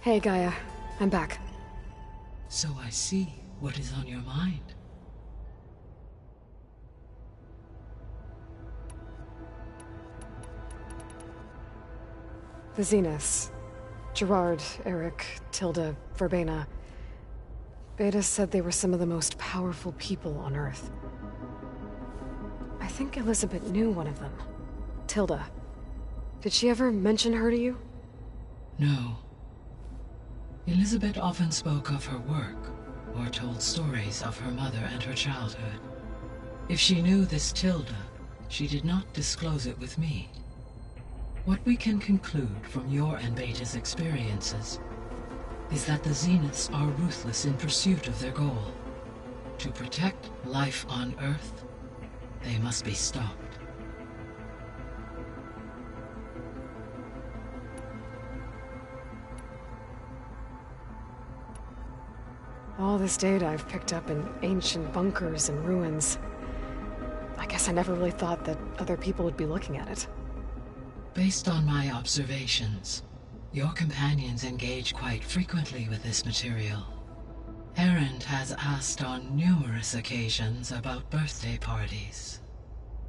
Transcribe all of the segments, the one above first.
Hey, Gaia. I'm back. So I see what is on your mind. The Zeniths. Gerard, Eric, Tilda, Verbena. Beta said they were some of the most powerful people on Earth. I think Elizabeth knew one of them. Tilda. Did she ever mention her to you? No. Elizabeth often spoke of her work, or told stories of her mother and her childhood. If she knew this Tilda, she did not disclose it with me. What we can conclude from your and Beta's experiences is that the Zeniths are ruthless in pursuit of their goal. To protect life on Earth, they must be stopped. All this data I've picked up in ancient bunkers and ruins. I guess I never really thought that other people would be looking at it. Based on my observations, your companions engage quite frequently with this material. Erend has asked on numerous occasions about birthday parties.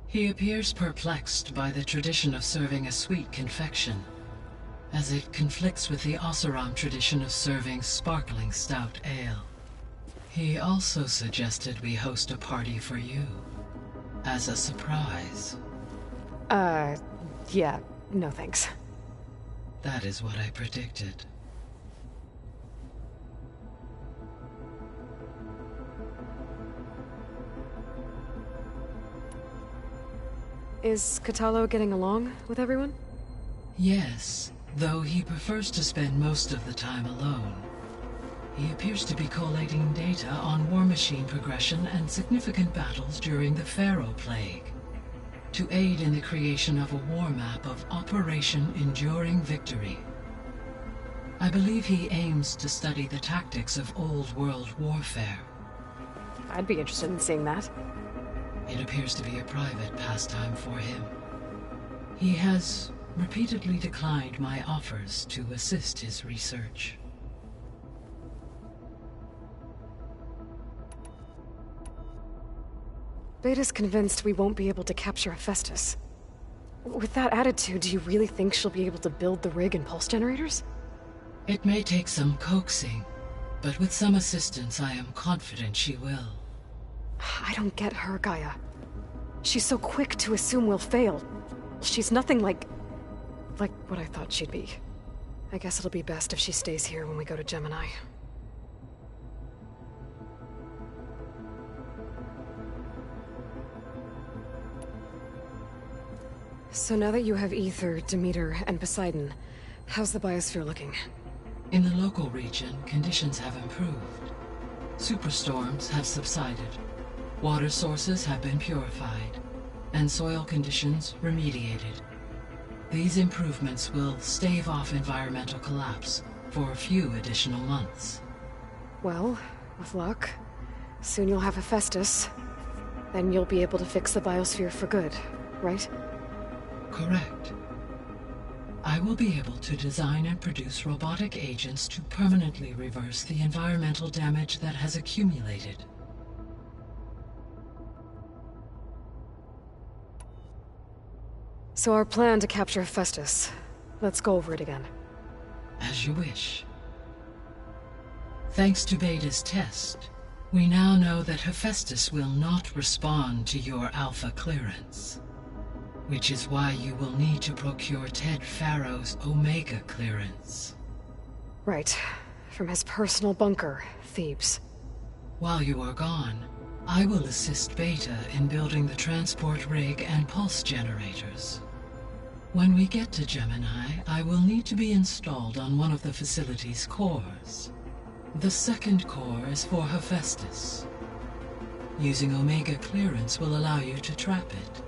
He appears perplexed by the tradition of serving a sweet confection, as it conflicts with the Oseram tradition of serving sparkling stout ale. He also suggested we host a party for you, as a surprise. Yeah, no thanks. That is what I predicted. Is Kotallo getting along with everyone? Yes, though he prefers to spend most of the time alone. He appears to be collating data on war machine progression and significant battles during the Pharaoh Plague, to aid in the creation of a war map of Operation Enduring Victory. I believe he aims to study the tactics of old world warfare. I'd be interested in seeing that. It appears to be a private pastime for him. He has repeatedly declined my offers to assist his research. Beta's convinced we won't be able to capture Hephaestus. With that attitude, do you really think she'll be able to build the rig and pulse generators? It may take some coaxing, but with some assistance I am confident she will. I don't get her, Gaia. She's so quick to assume we'll fail. She's nothing like what I thought she'd be. I guess it'll be best if she stays here when we go to Gemini. So now that you have Aether, Demeter, and Poseidon, how's the biosphere looking? In the local region, conditions have improved. Superstorms have subsided. Water sources have been purified, and soil conditions remediated. These improvements will stave off environmental collapse for a few additional months. Well, with luck, soon you'll have Hephaestus. Then you'll be able to fix the biosphere for good, right? Correct. I will be able to design and produce robotic agents to permanently reverse the environmental damage that has accumulated. So our plan to capture Hephaestus. Let's go over it again. As you wish. Thanks to Beta's test, we now know that Hephaestus will not respond to your Alpha clearance. Which is why you will need to procure Ted Pharaoh's Omega clearance. Right. From his personal bunker, Thebes. While you are gone, I will assist Beta in building the transport rig and pulse generators. When we get to Gemini, I will need to be installed on one of the facility's cores. The second core is for Hephaestus. Using Omega clearance will allow you to trap it.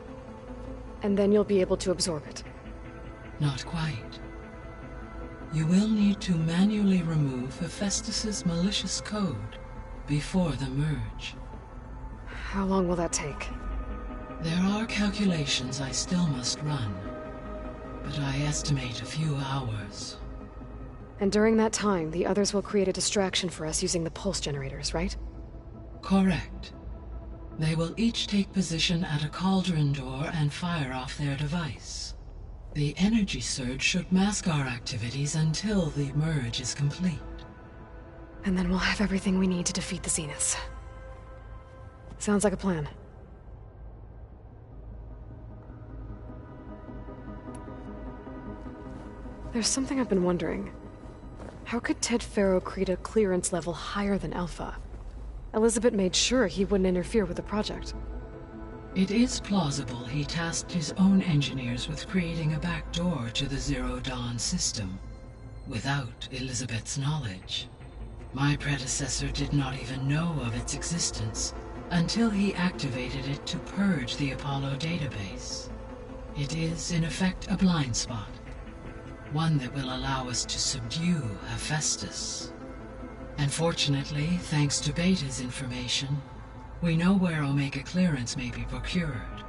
And then you'll be able to absorb it. Not quite. You will need to manually remove Hephaestus's malicious code before the merge. How long will that take? There are calculations I still must run, but I estimate a few hours. And during that time, the others will create a distraction for us using the pulse generators, right? Correct. They will each take position at a cauldron door and fire off their device. The energy surge should mask our activities until the merge is complete. And then we'll have everything we need to defeat the Zeniths. Sounds like a plan. There's something I've been wondering. How could Ted Faro create a clearance level higher than Alpha? Elizabeth made sure he wouldn't interfere with the project. It is plausible he tasked his own engineers with creating a back door to the Zero Dawn system, without Elizabeth's knowledge. My predecessor did not even know of its existence until he activated it to purge the Apollo database. It is, in effect, a blind spot. One that will allow us to subdue Hephaestus. And fortunately, thanks to Beta's information, we know where Omega clearance may be procured.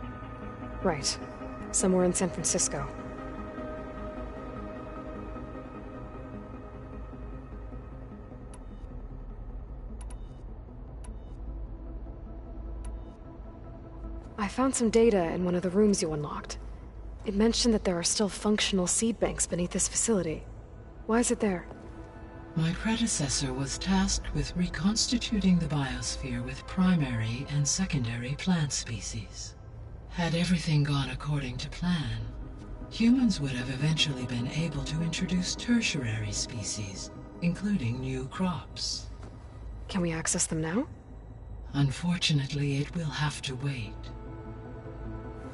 Right. Somewhere in San Francisco. I found some data in one of the rooms you unlocked. It mentioned that there are still functional seed banks beneath this facility. Why is it there? My predecessor was tasked with reconstituting the biosphere with primary and secondary plant species. Had everything gone according to plan, humans would have eventually been able to introduce tertiary species, including new crops. Can we access them now? Unfortunately, it will have to wait.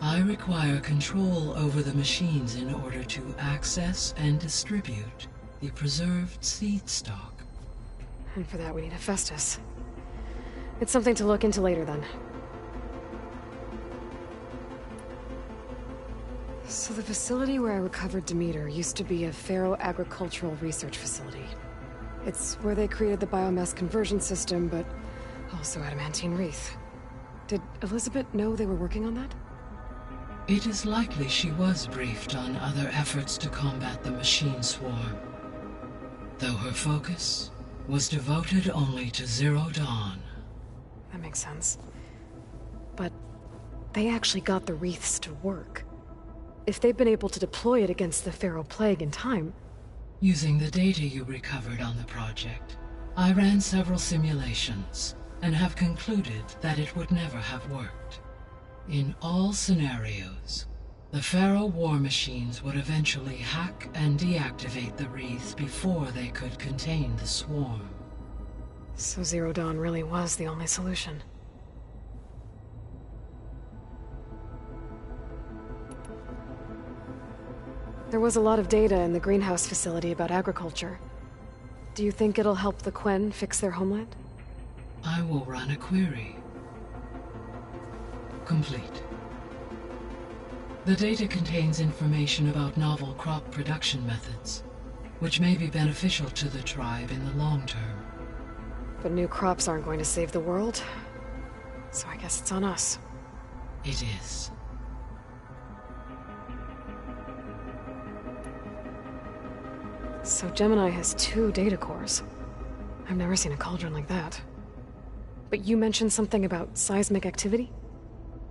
I require control over the machines in order to access and distribute the preserved seed stock. And for that we need Hephaestus. It's something to look into later then. So the facility where I recovered Demeter used to be a Faro agricultural research facility. It's where they created the biomass conversion system, but also adamantine wreath. Did Elizabeth know they were working on that? It is likely she was briefed on other efforts to combat the machine swarm, though her focus was devoted only to Zero Dawn. That makes sense. But they actually got the wreaths to work. If they've been able to deploy it against the Faro Plague in time... Using the data you recovered on the project, I ran several simulations and have concluded that it would never have worked. In all scenarios, the Faro war machines would eventually hack and deactivate the wreath before they could contain the swarm. So Zero Dawn really was the only solution. There was a lot of data in the greenhouse facility about agriculture. Do you think it'll help the Quen fix their homeland? I will run a query. Complete. The data contains information about novel crop production methods, which may be beneficial to the tribe in the long term. But new crops aren't going to save the world, so I guess it's on us. It is. So Gemini has 2 data cores. I've never seen a cauldron like that. But you mentioned something about seismic activity?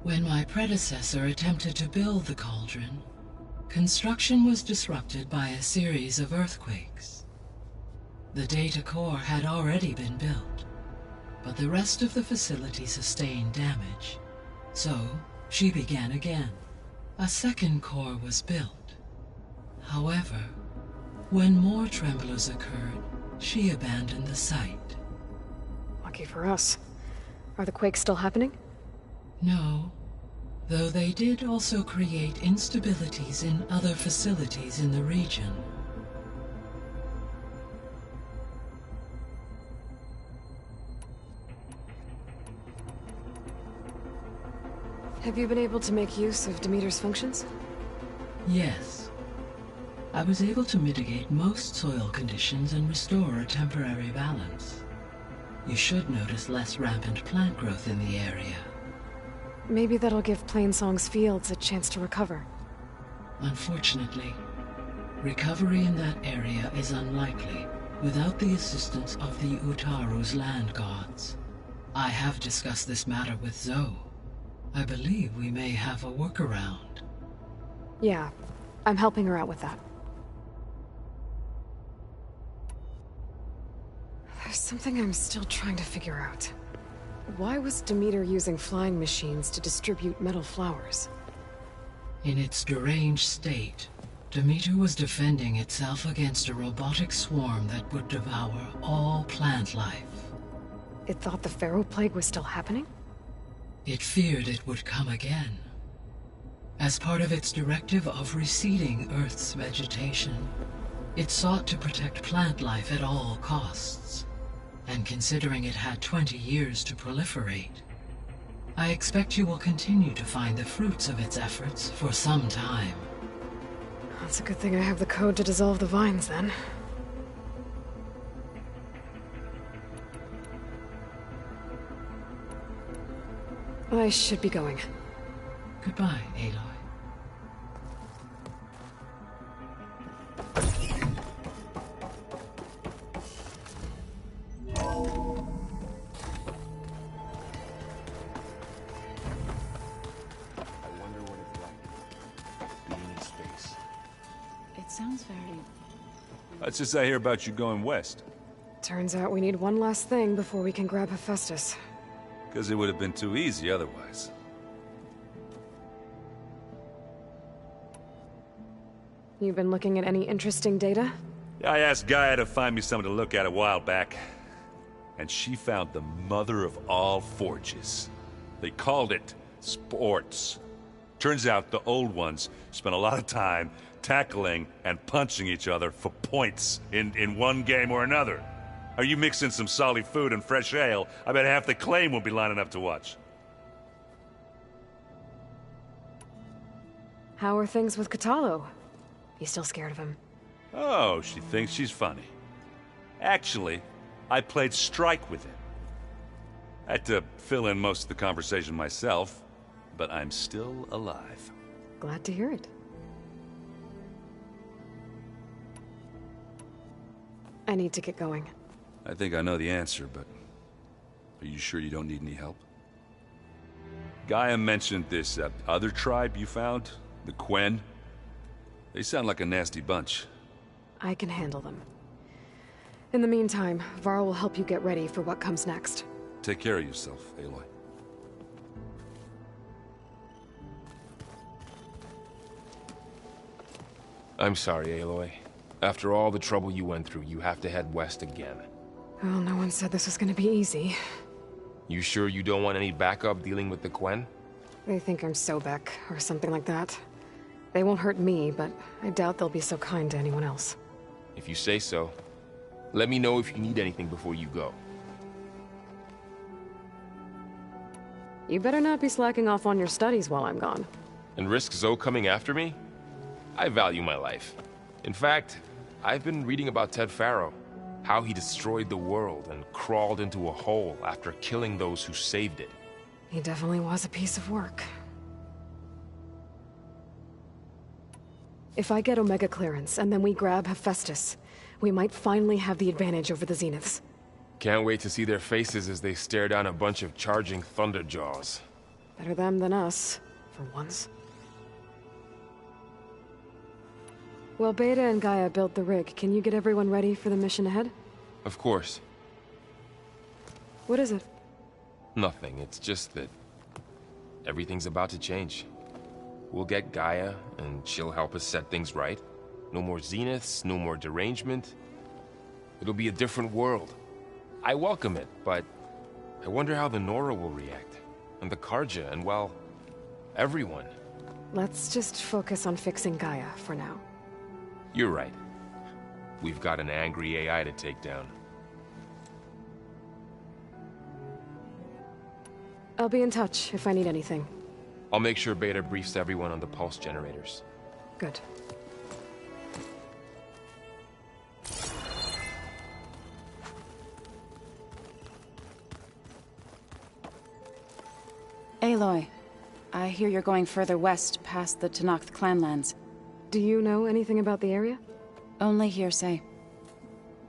When my predecessor attempted to build the cauldron, construction was disrupted by a series of earthquakes. The data core had already been built, but the rest of the facility sustained damage. So, she began again. A second core was built. However, when more tremblers occurred, she abandoned the site. Lucky for us. Are the quakes still happening? No, though they did also create instabilities in other facilities in the region. Have you been able to make use of Demeter's functions? Yes. I was able to mitigate most soil conditions and restore a temporary balance. You should notice less rampant plant growth in the area. Maybe that'll give Plainsong's fields a chance to recover. Unfortunately, Recovery in that area is unlikely without the assistance of the Utaru's land gods. I have discussed this matter with Zoe. I believe we may have a workaround. Yeah, I'm helping her out with that. There's something I'm still trying to figure out. Why was Demeter using flying machines to distribute metal flowers? In its deranged state, Demeter was defending itself against a robotic swarm that would devour all plant life. It thought the Pharaoh Plague was still happening? It feared it would come again. As part of its directive of reseeding Earth's vegetation, it sought to protect plant life at all costs. And considering it had 20 years to proliferate, I expect you will continue to find the fruits of its efforts for some time. That's a good thing I have the code to dissolve the vines, then. I should be going. Goodbye, Aloy. Sounds very... That's just I hear about you going west. Turns out we need one last thing before we can grab Hephaestus. Because it would have been too easy otherwise. You've been looking at any interesting data? I asked Gaia to find me something to look at a while back. And she found the mother of all forges. They called it sports. Turns out the old ones spent a lot of time tackling and punching each other for points in one game or another. Are you mixing some solid food and fresh ale? I bet half the claim will be lining up to watch. How are things with Kotallo? You still scared of him? Oh, she thinks she's funny. Actually, I played strike with him. I had to fill in most of the conversation myself, but I'm still alive. Glad to hear it. I need to get going. I think I know the answer, but are you sure you don't need any help? Gaia mentioned this other tribe you found, the Quen. They sound like a nasty bunch. I can handle them. In the meantime, Varl will help you get ready for what comes next. Take care of yourself, Aloy. I'm sorry, Aloy. After all the trouble you went through, you have to head west again. Well, no one said this was gonna be easy. You sure you don't want any backup dealing with the Quen? They think I'm Sobek, or something like that. They won't hurt me, but I doubt they'll be so kind to anyone else. If you say so. Let me know if you need anything before you go. You better not be slacking off on your studies while I'm gone. And risk Zoe coming after me? I value my life. In fact, I've been reading about Ted Faro. How he destroyed the world and crawled into a hole after killing those who saved it. He definitely was a piece of work. If I get Omega clearance, and then we grab Hephaestus, we might finally have the advantage over the Zeniths. Can't wait to see their faces as they stare down a bunch of charging Thunderjaws. Better them than us, for once. Well, Beta and Gaia built the rig. Can you get everyone ready for the mission ahead? Of course. What is it? Nothing, it's just that everything's about to change. We'll get Gaia, and she'll help us set things right. No more Zeniths, no more derangement. It'll be a different world. I welcome it, but I wonder how the Nora will react. And the Carja, and well, everyone. Let's just focus on fixing Gaia for now. You're right. We've got an angry AI to take down. I'll be in touch if I need anything. I'll make sure Beta briefs everyone on the pulse generators. Good. Aloy, I hear you're going further west past the Tenakth clanlands. Do you know anything about the area? Only hearsay.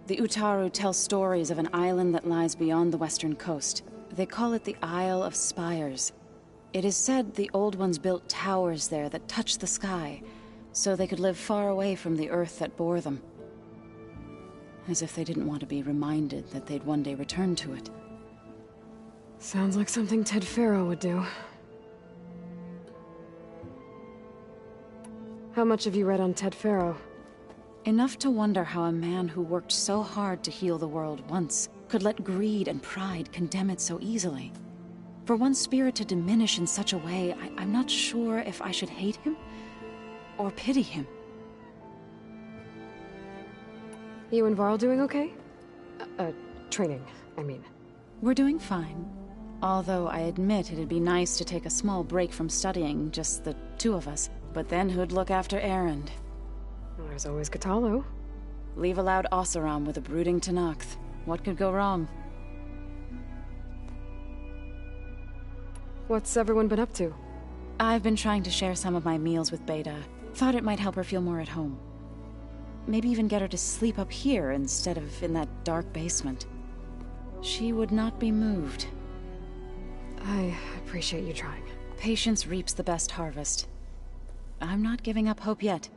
The Utaru tell stories of an island that lies beyond the western coast. They call it the Isle of Spires. It is said the Old Ones built towers there that touch the sky, so they could live far away from the earth that bore them. As if they didn't want to be reminded that they'd one day return to it. Sounds like something Ted Faro would do. How much have you read on Ted Faro? Enough to wonder how a man who worked so hard to heal the world once could let greed and pride condemn it so easily. For one's spirit to diminish in such a way, I'm not sure if I should hate him or pity him. You and Varl doing okay? Training, I mean. We're doing fine. Although I admit it'd be nice to take a small break from studying, just the two of us. But then who'd look after Erend? There's always Kotallo. Leave allowed Oseram with a brooding Tenakth. What could go wrong? What's everyone been up to? I've been trying to share some of my meals with Beta. Thought it might help her feel more at home. Maybe even get her to sleep up here instead of in that dark basement. She would not be moved. I appreciate you trying. Patience reaps the best harvest. I'm not giving up hope yet.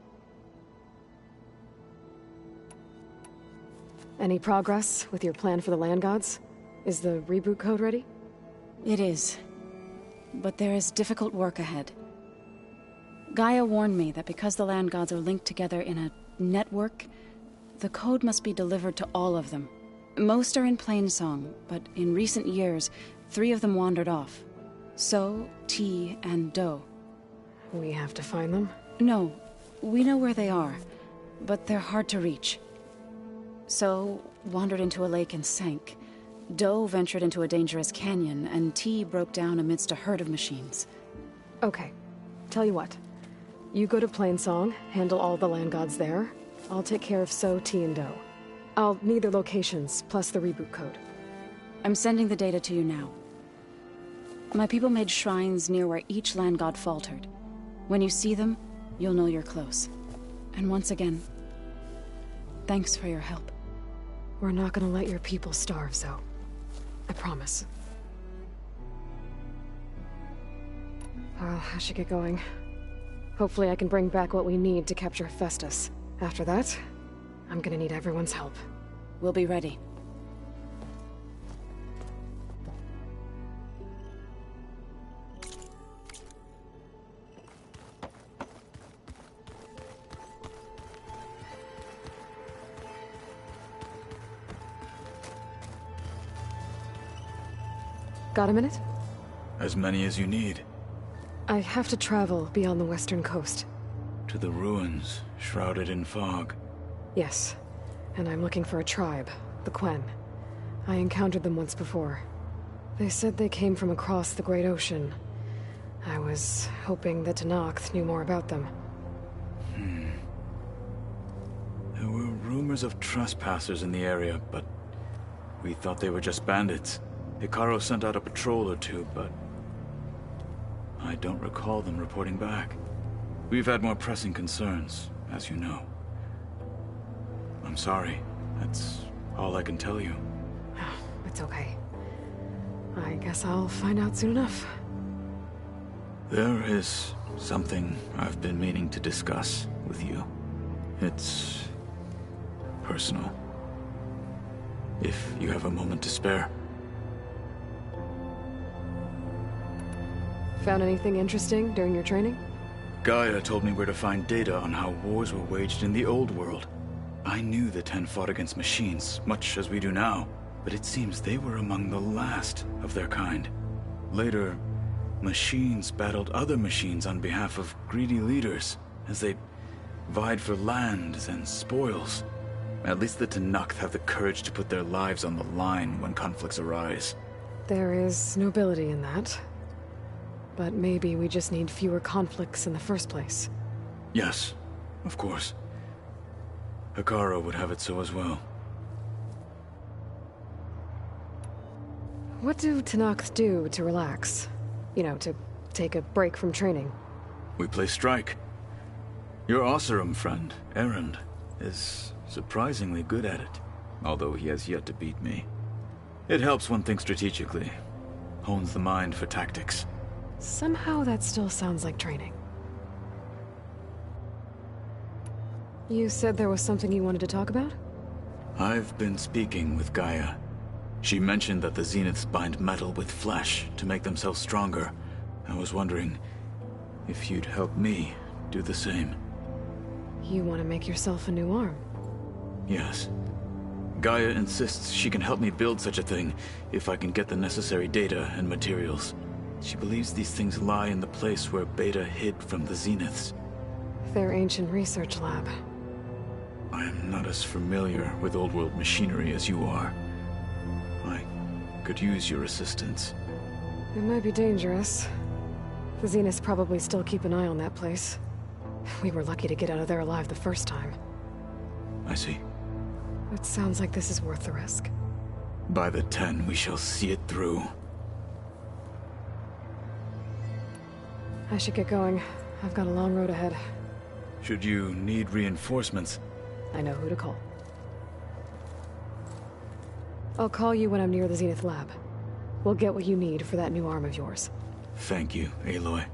Any progress with your plan for the Land Gods? Is the reboot code ready? It is. But there is difficult work ahead. Gaia warned me that because the Land Gods are linked together in a network, the code must be delivered to all of them. Most are in Plainsong, but in recent years, 3 of them wandered off. So, T, and Do. We have to find them? No, we know where they are, but they're hard to reach. So, wandered into a lake and sank. Do ventured into a dangerous canyon, and T broke down amidst a herd of machines. Okay. Tell you what. You go to Plainsong, handle all the Land Gods there. I'll take care of So, T, and Do. I'll need their locations, plus the reboot code. I'm sending the data to you now. My people made shrines near where each Land God faltered. When you see them, you'll know you're close. And once again, thanks for your help. We're not gonna let your people starve, Zo. I promise. Well, I should get going. Hopefully I can bring back what we need to capture Festus. After that, I'm gonna need everyone's help. We'll be ready. Got a minute? As many as you need. I have to travel beyond the western coast. To the ruins, shrouded in fog. Yes, and I'm looking for a tribe, the Quen. I encountered them once before. They said they came from across the Great Ocean. I was hoping that Tenakth knew more about them. There were rumors of trespassers in the area, but we thought they were just bandits. Hekarro sent out a patrol or two, but I don't recall them reporting back. We've had more pressing concerns, as you know. I'm sorry. That's all I can tell you. It's okay. I guess I'll find out soon enough. There is something I've been meaning to discuss with you. It's personal. If you have a moment to spare. Found anything interesting during your training? Gaia told me where to find data on how wars were waged in the old world. I knew the Ten fought against machines, much as we do now, but it seems they were among the last of their kind. Later, machines battled other machines on behalf of greedy leaders, as they vied for lands and spoils. At least the Tenakth have the courage to put their lives on the line when conflicts arise. There is nobility in that. But maybe we just need fewer conflicts in the first place. Yes, of course. Hekarro would have it so as well. What do Tenakth do to relax? You know, to take a break from training? We play strike. Your Oseram friend, Erend, is surprisingly good at it, although he has yet to beat me. It helps one think strategically, hones the mind for tactics. Somehow that still sounds like training. You said there was something you wanted to talk about? I've been speaking with Gaia. She mentioned that the Zeniths bind metal with flesh to make themselves stronger. I was wondering if you'd help me do the same. You want to make yourself a new arm? Yes. Gaia insists she can help me build such a thing if I can get the necessary data and materials. She believes these things lie in the place where Beta hid from the Zeniths. Their ancient research lab. I am not as familiar with old world machinery as you are. I could use your assistance. It might be dangerous. The Zeniths probably still keep an eye on that place. We were lucky to get out of there alive the first time. I see. It sounds like this is worth the risk. By the 10, we shall see it through. I should get going. I've got a long road ahead. Should you need reinforcements? I know who to call. I'll call you when I'm near the Zenith lab. We'll get what you need for that new arm of yours. Thank you, Aloy.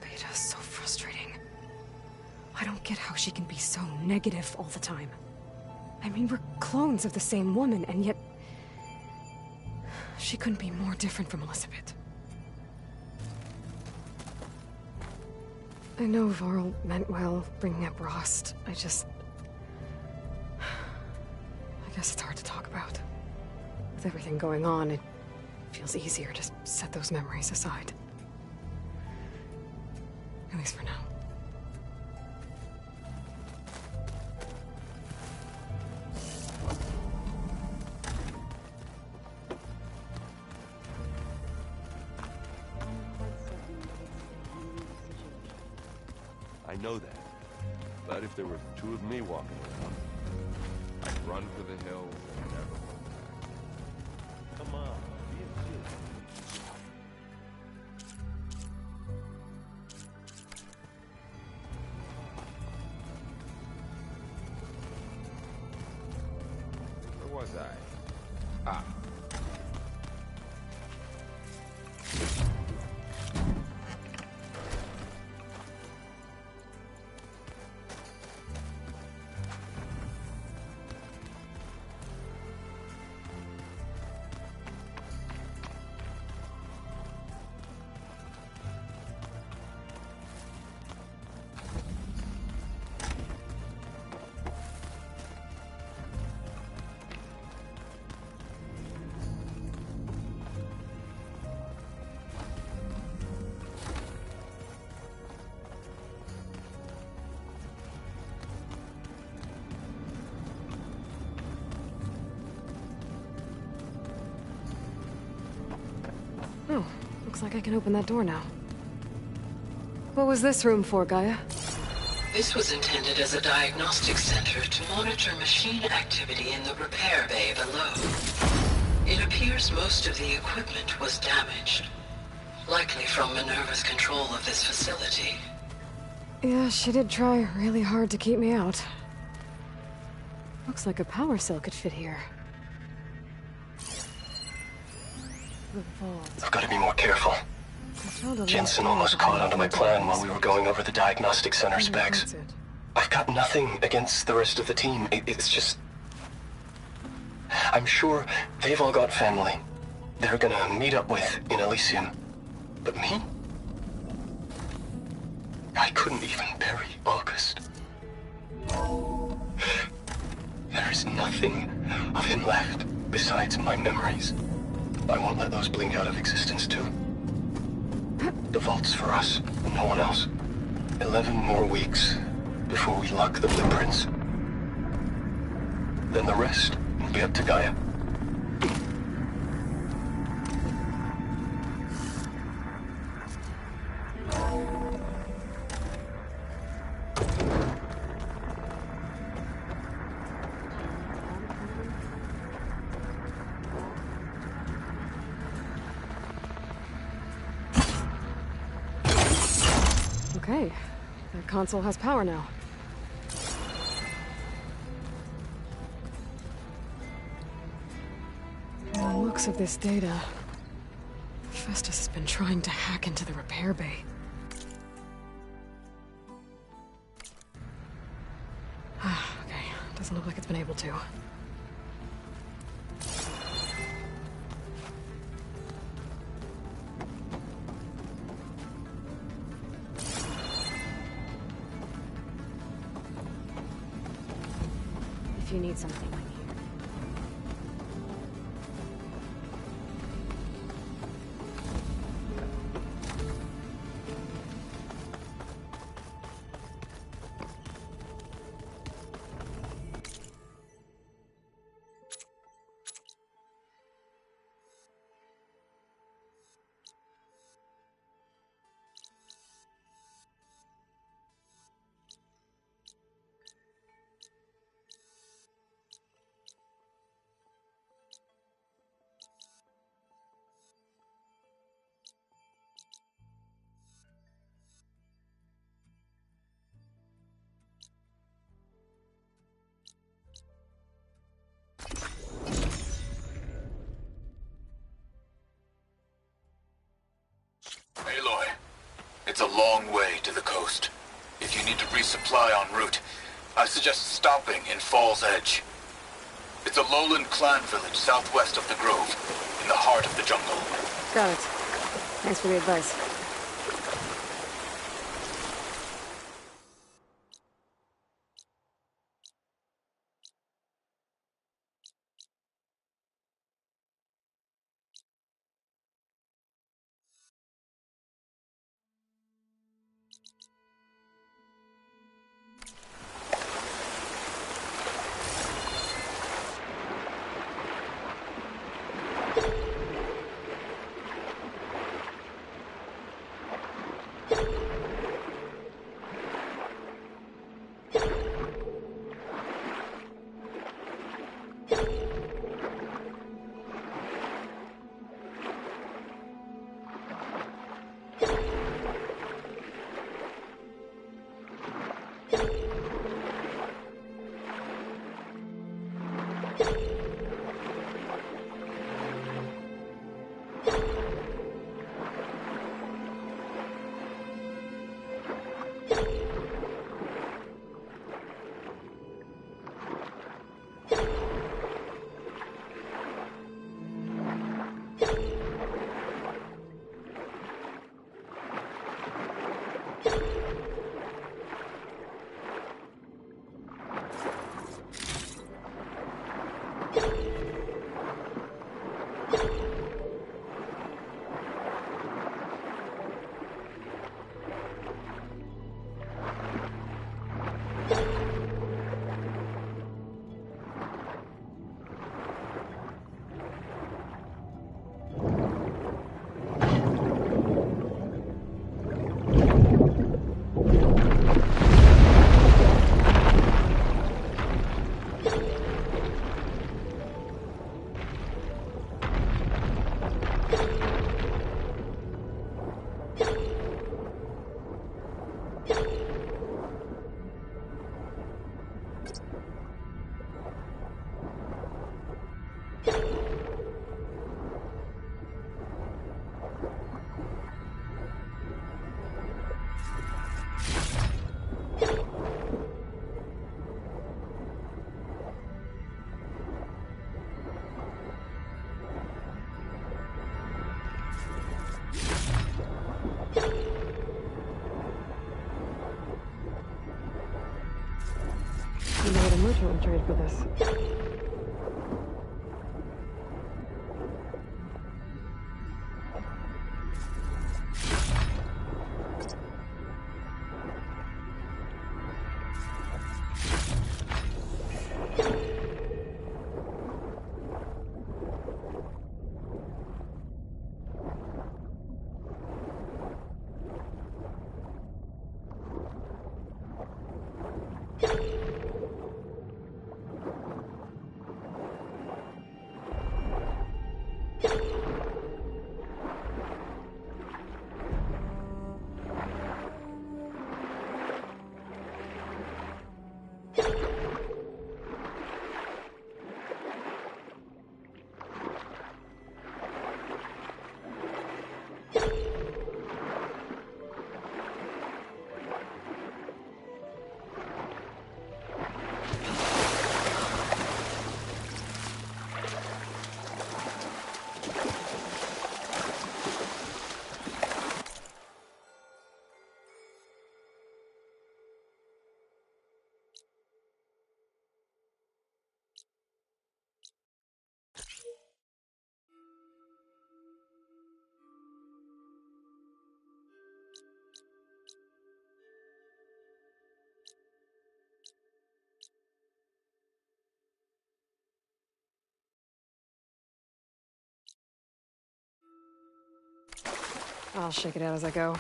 Beta's so frustrating. I don't get how she can be so negative all the time. I mean, we're clones of the same woman, and yet... she couldn't be more different from Elizabeth. I know Varl meant well, bringing up Rost. I guess it's hard to talk about. With everything going on, it feels easier to set those memories aside. At least for now. I know that. But if there were two of me walking around, I'd run for the hills and never look back. Come on, be a kid. Where was I? Ah. Oh, looks like I can open that door now. What was this room for, Gaia? This was intended as a diagnostic center to monitor machine activity in the repair bay below. It appears most of the equipment was damaged, likely from Minerva's control of this facility. Yeah, she did try really hard to keep me out. Looks like a power cell could fit here. The vault. I've got to be more careful. Jensen almost caught onto my plan while we were going over the diagnostic center specs. I've got nothing against the rest of the team. It's just... I'm sure they've all got family they're gonna meet up with in Elysium. But me? I couldn't even bury August. There is nothing of him left besides my memories. I won't let those blink out of existence too. The vault's for us, no one else. 11 more weeks before we lock the blueprints. Then the rest will be up to Gaia. Okay, that console has power now. By the looks of this data, Festus has been trying to hack into the repair bay. Okay, doesn't look like it's been able to. If you need something, I'm here. Aloy, it's a long way to the coast. If you need to resupply en route, I suggest stopping in Fall's Edge. It's a lowland clan village southwest of the Grove, in the heart of the jungle. Got it. Thanks for the advice. You know what a Mucho would trade for this. I'll shake it out as I go.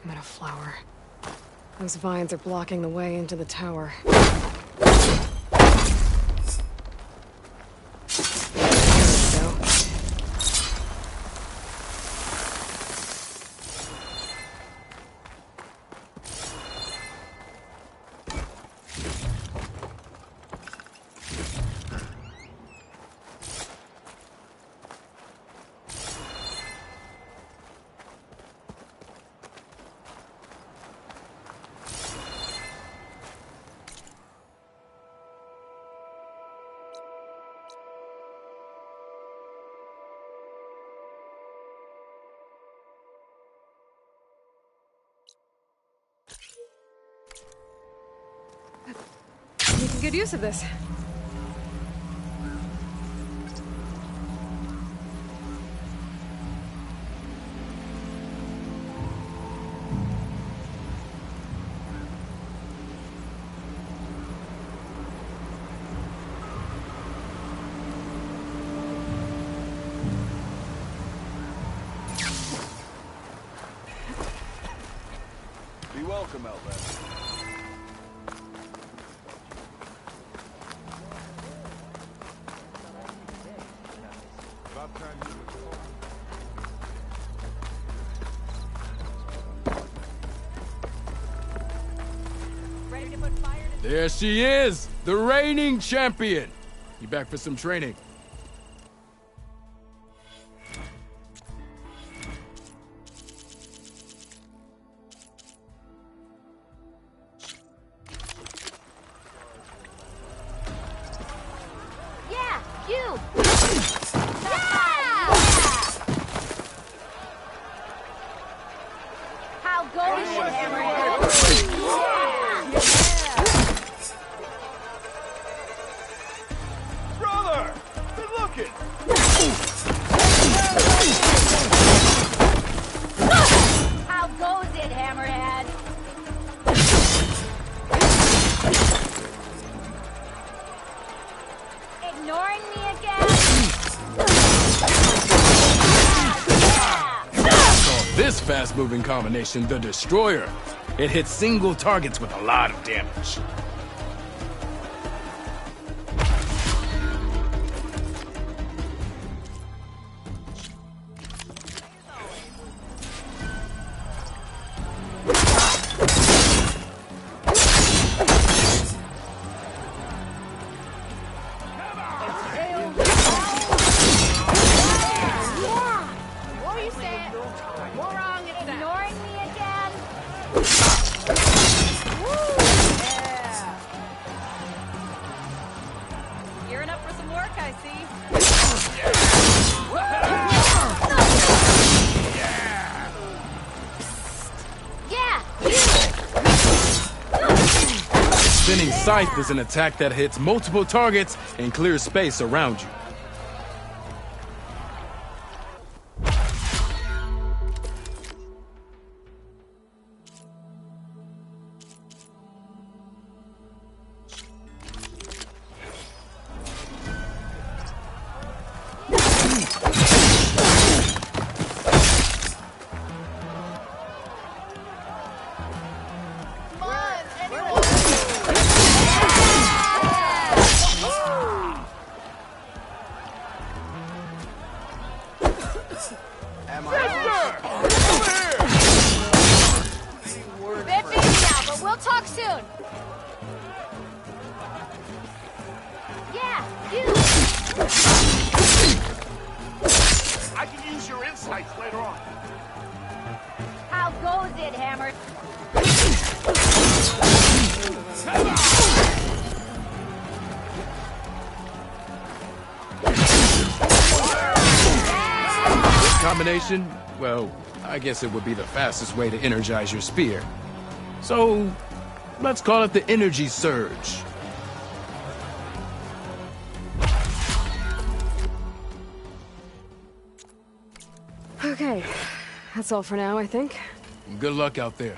I'm at a flower. Those vines are blocking the way into the tower. Making good use of this. Be welcome, Outlander. There she is, the reigning champion. You back for some training? Yeah, you! How goes it, Hammerhead? Brother! Good looking! How goes it, Hammerhead? Ignoring me again? this fast-moving combination, the Destroyer. It hits single targets with a lot of damage. What are you saying? We're wrong. Ignoring me again? Gearing up for some work, I see. Yeah! Spinning Scythe is an attack that hits multiple targets and clears space around you. Bit busy now, but we'll talk soon. Yeah, you! I can use your insights later on. How goes it, Hammer? This combination, well, I guess it would be the fastest way to energize your spear. So, let's call it the Energy Surge. Okay, that's all for now, I think. Good luck out there.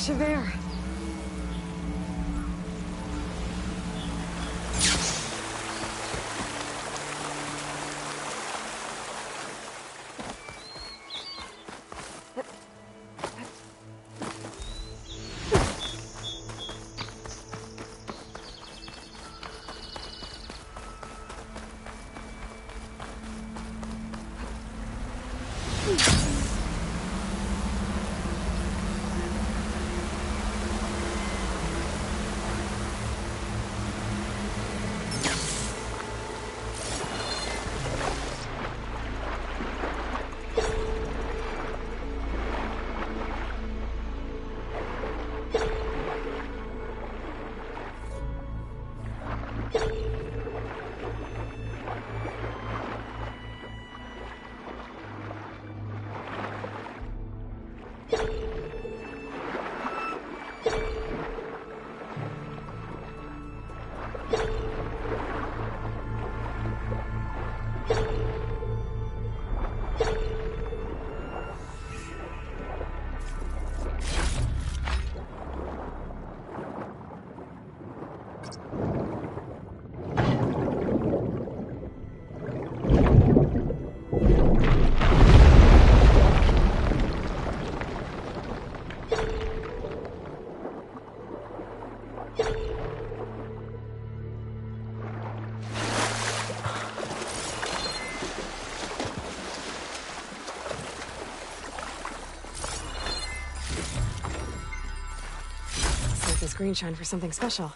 fresh of air. This green shine for something special.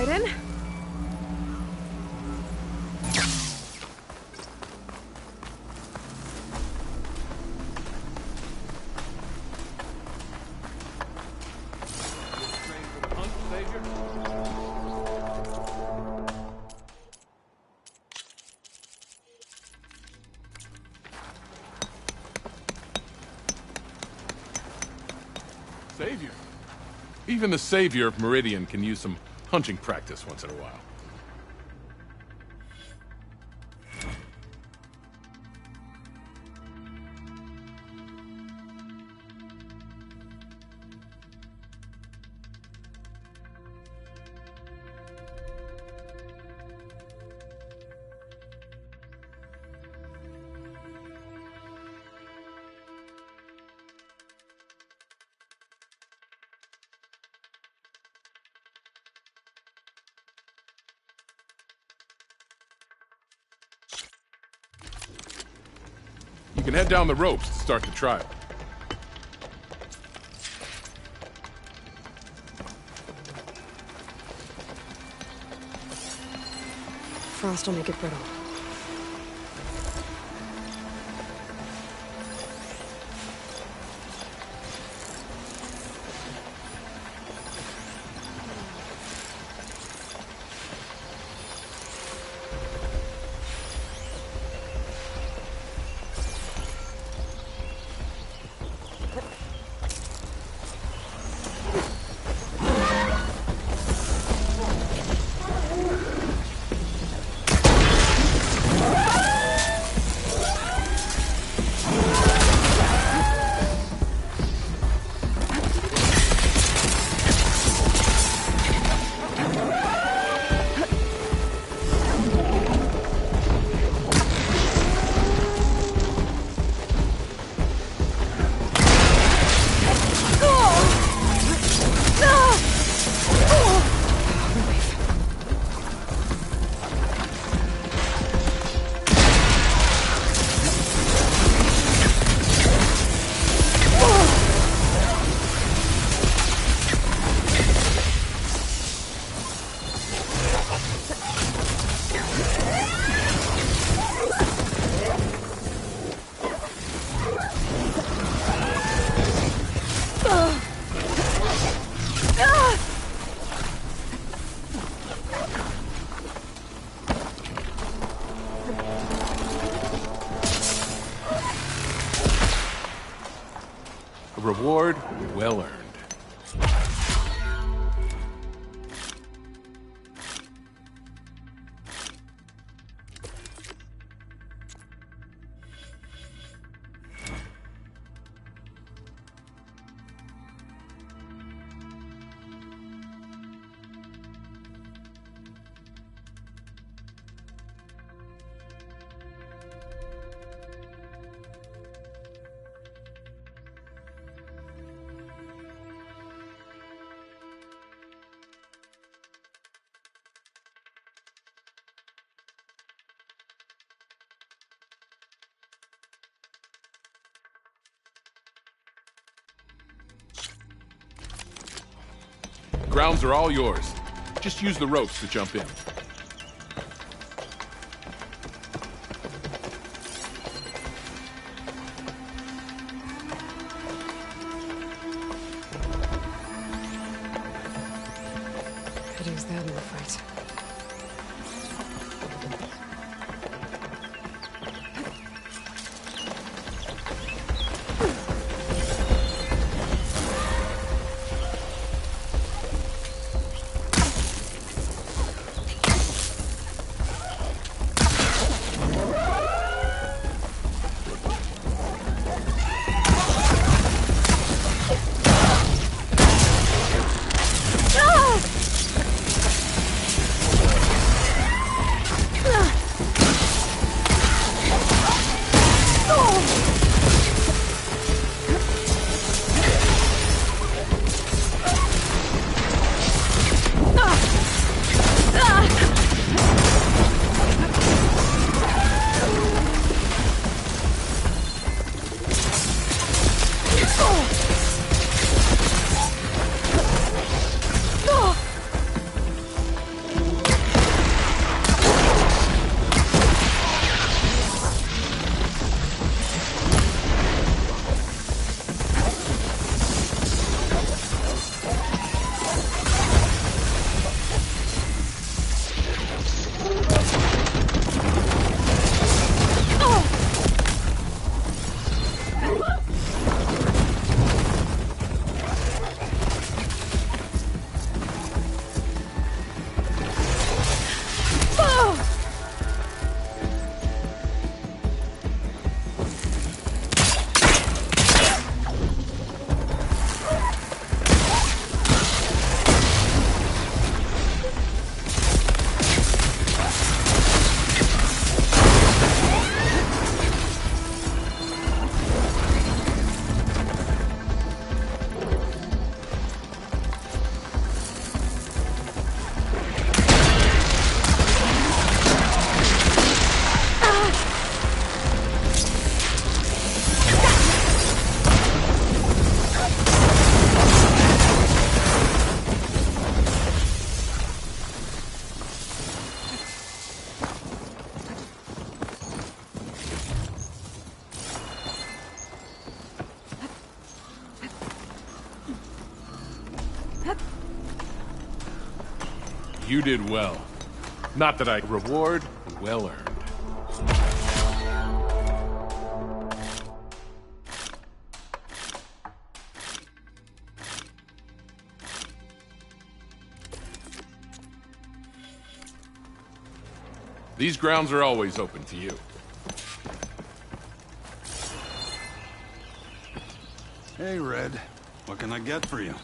Raiden? Savior? Even the savior of Meridian can use some hunting practice once in a while. You can head down the ropes to start the trial. Frost will make it brittle. A reward well earned. Grounds are all yours. Just use the ropes to jump in. Could use that in the fight. You did well. Not that I reward, well earned. These grounds are always open to you. Hey, Red. What can I get for you?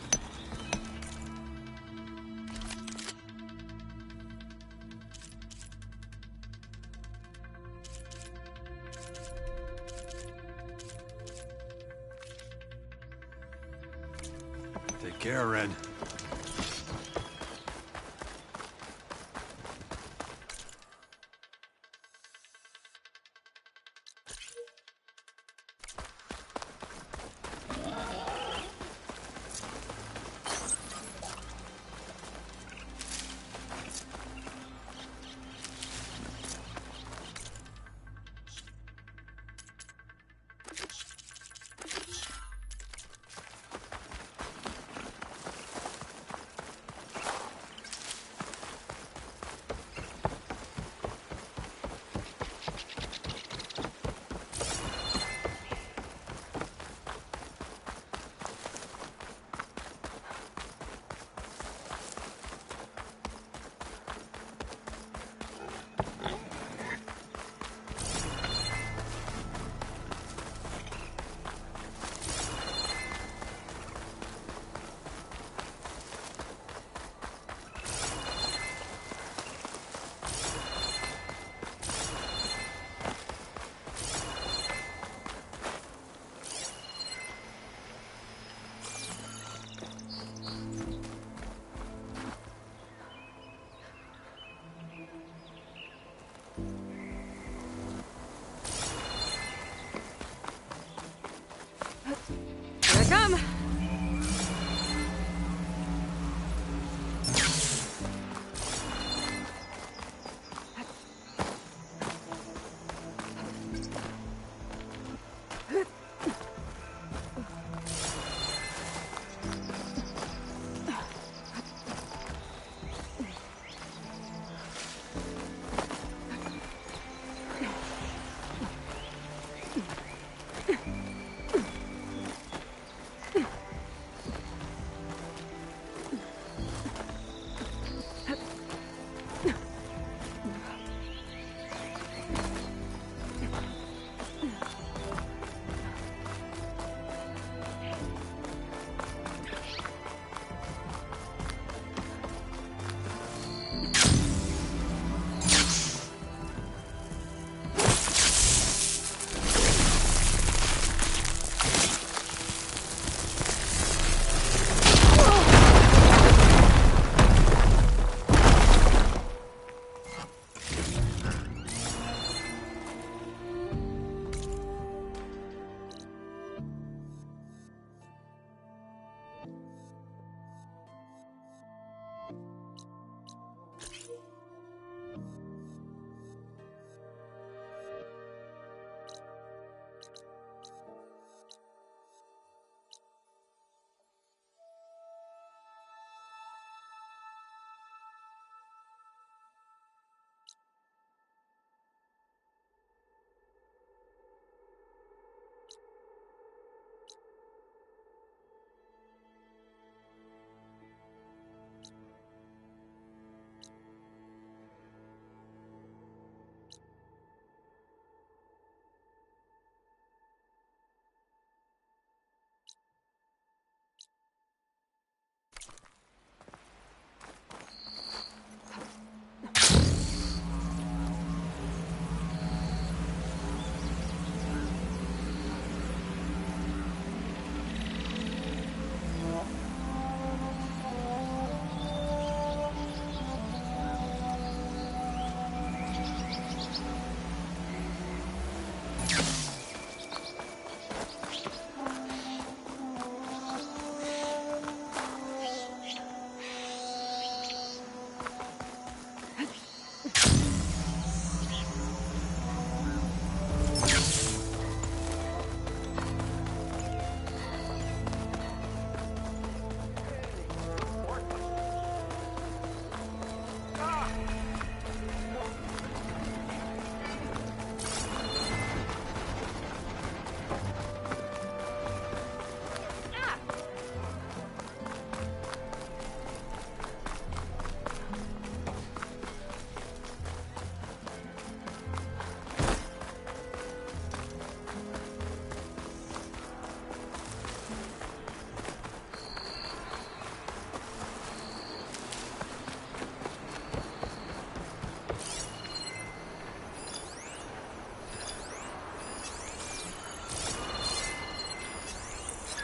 Take care, Red.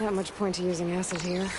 Not much point to using acid here.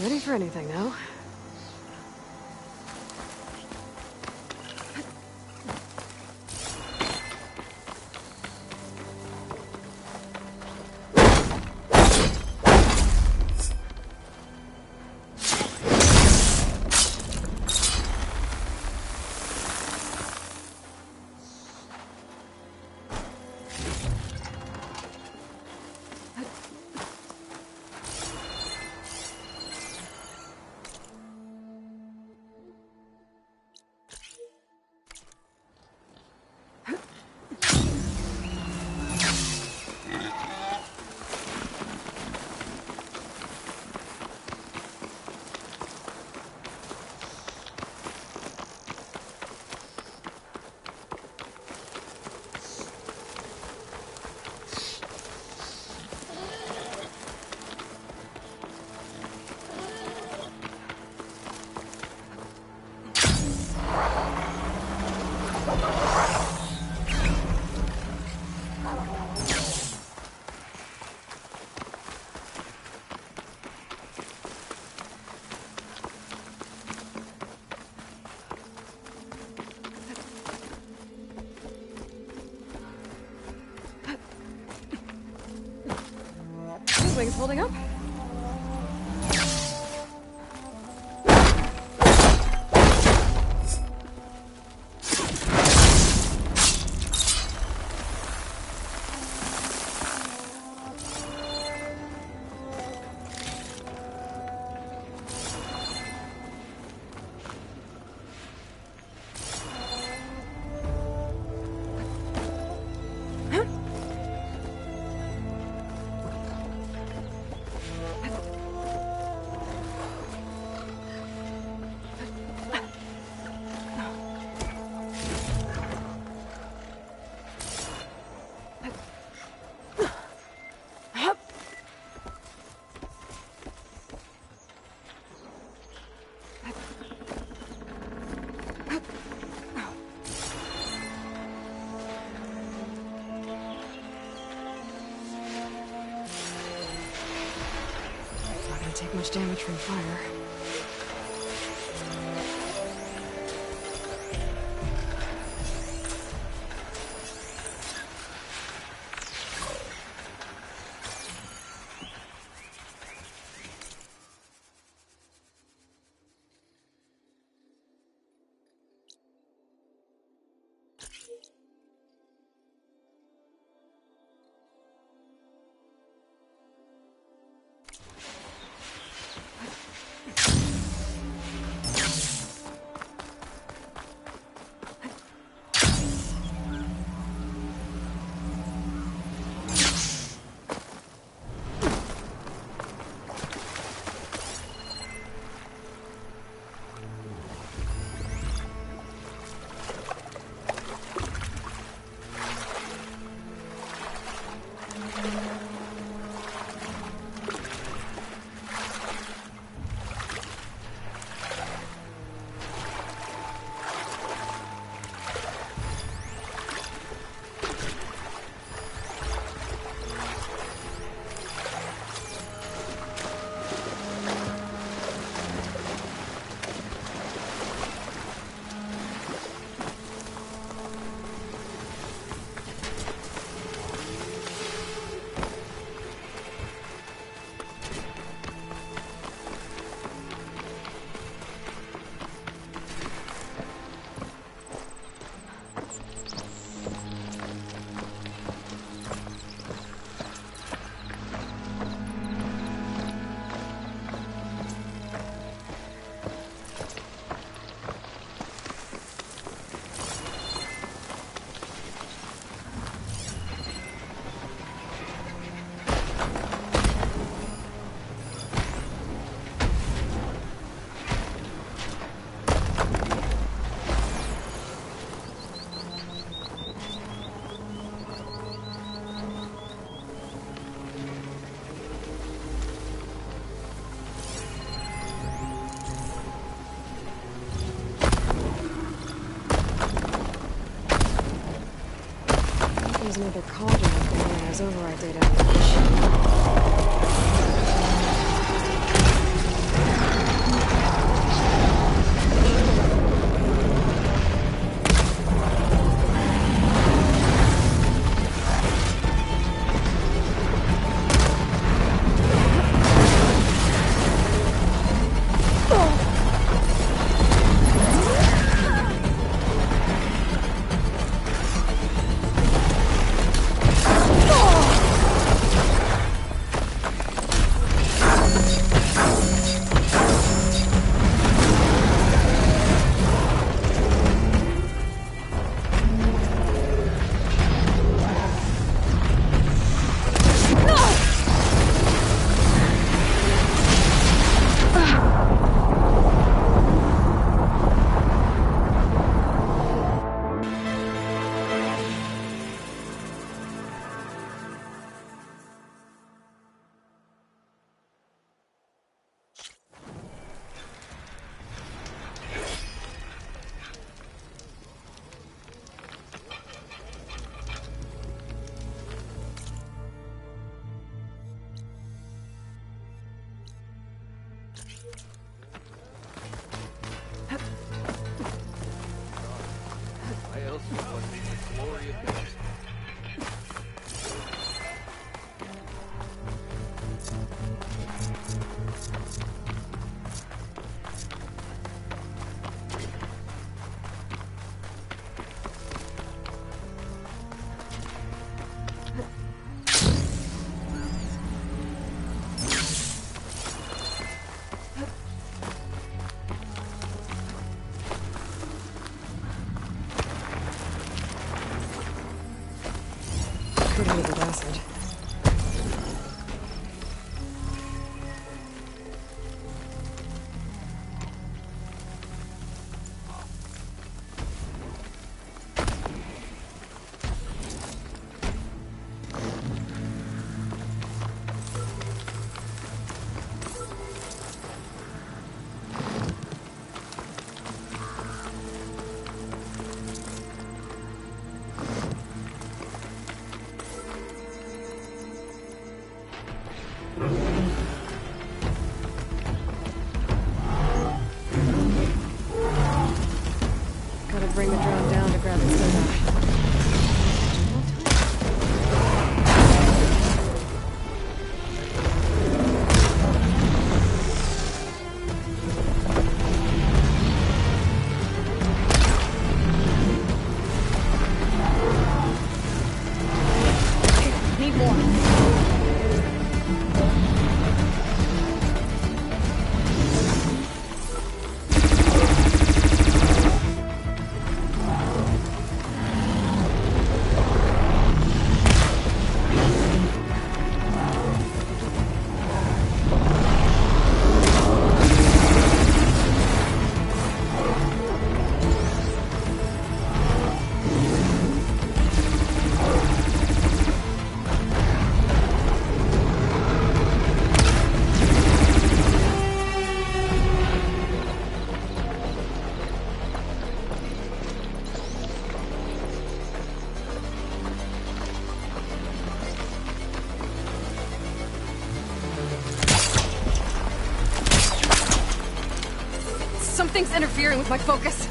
Ready for anything now. Wings holding up? Take much damage from fire. There's another cauldron that analyze override data on the machine. Coated with acid. Bring the drone down to grab the soda. Need more. Something's interfering with my focus.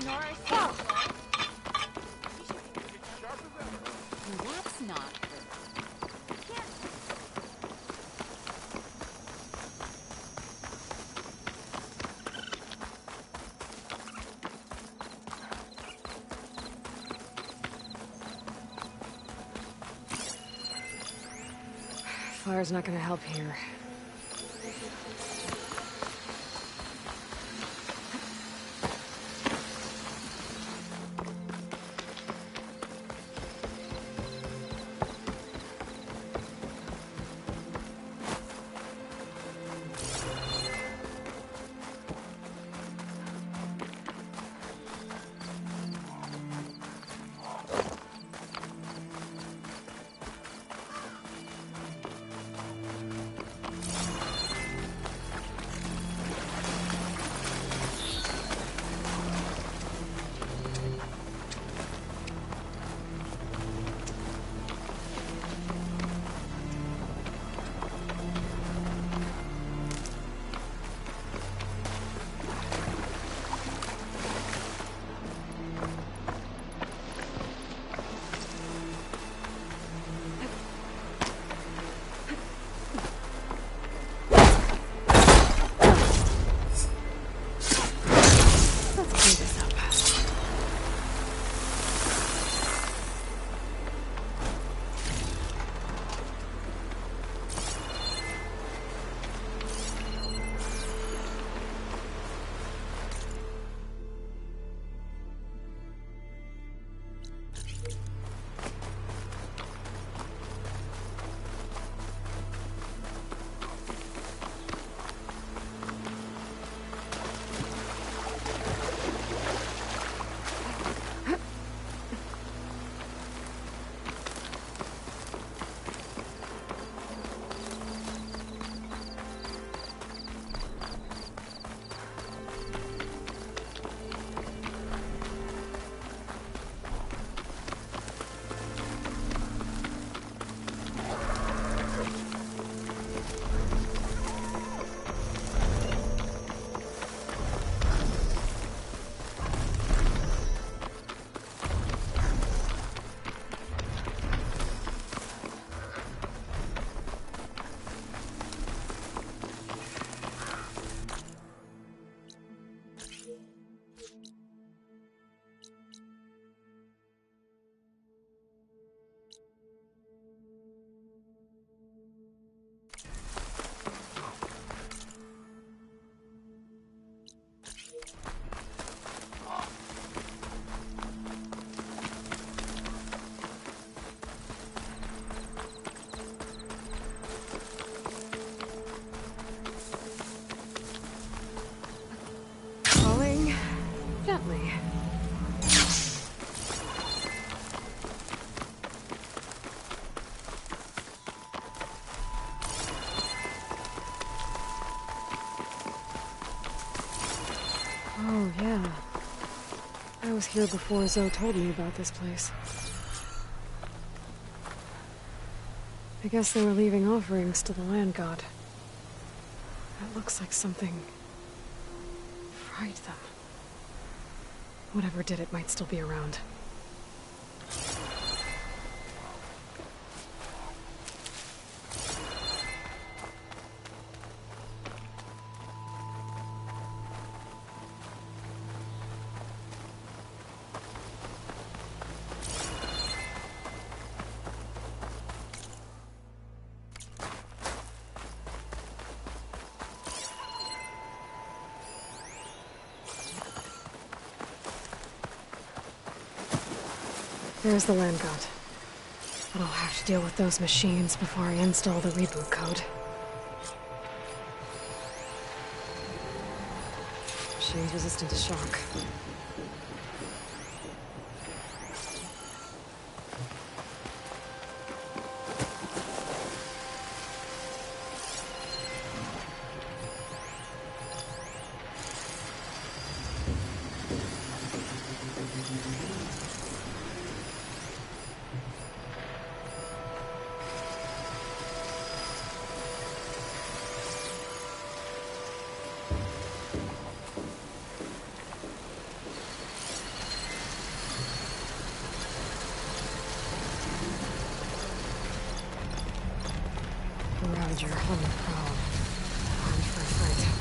Nora said so. That's not good. Can't. Fire's not gonna help here. Gently. Oh, yeah. I was here before Zoe told me about this place. I guess they were leaving offerings to the land god. That looks like something fried them. Whatever did it might still be around. There's the land god. But I'll have to deal with those machines before I install the reboot code. Machine's resistant to shock. And you're home proud. Armed for a fight.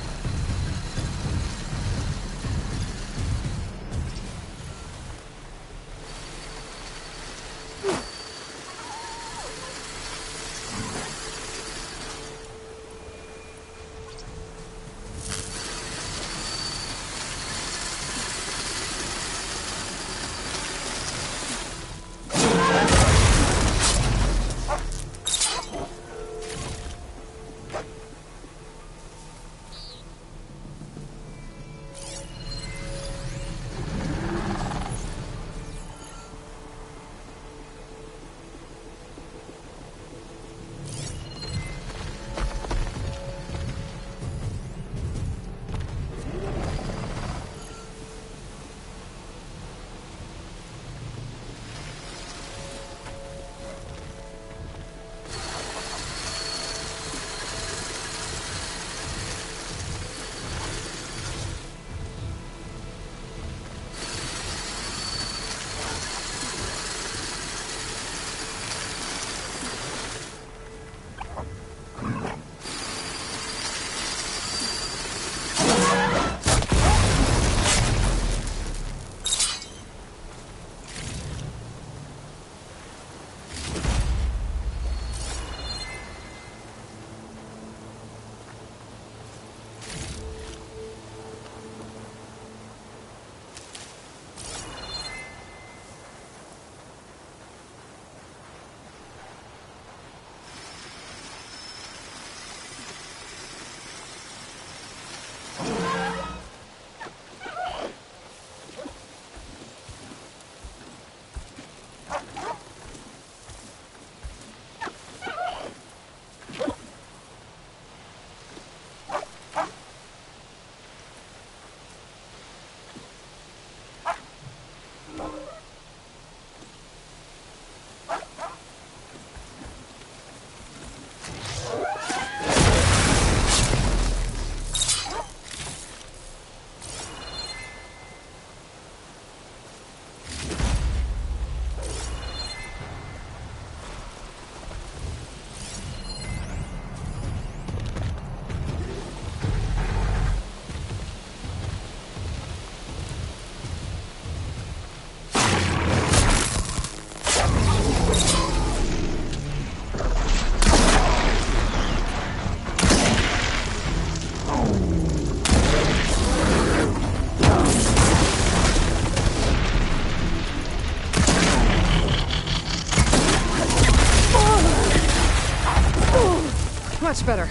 Much better.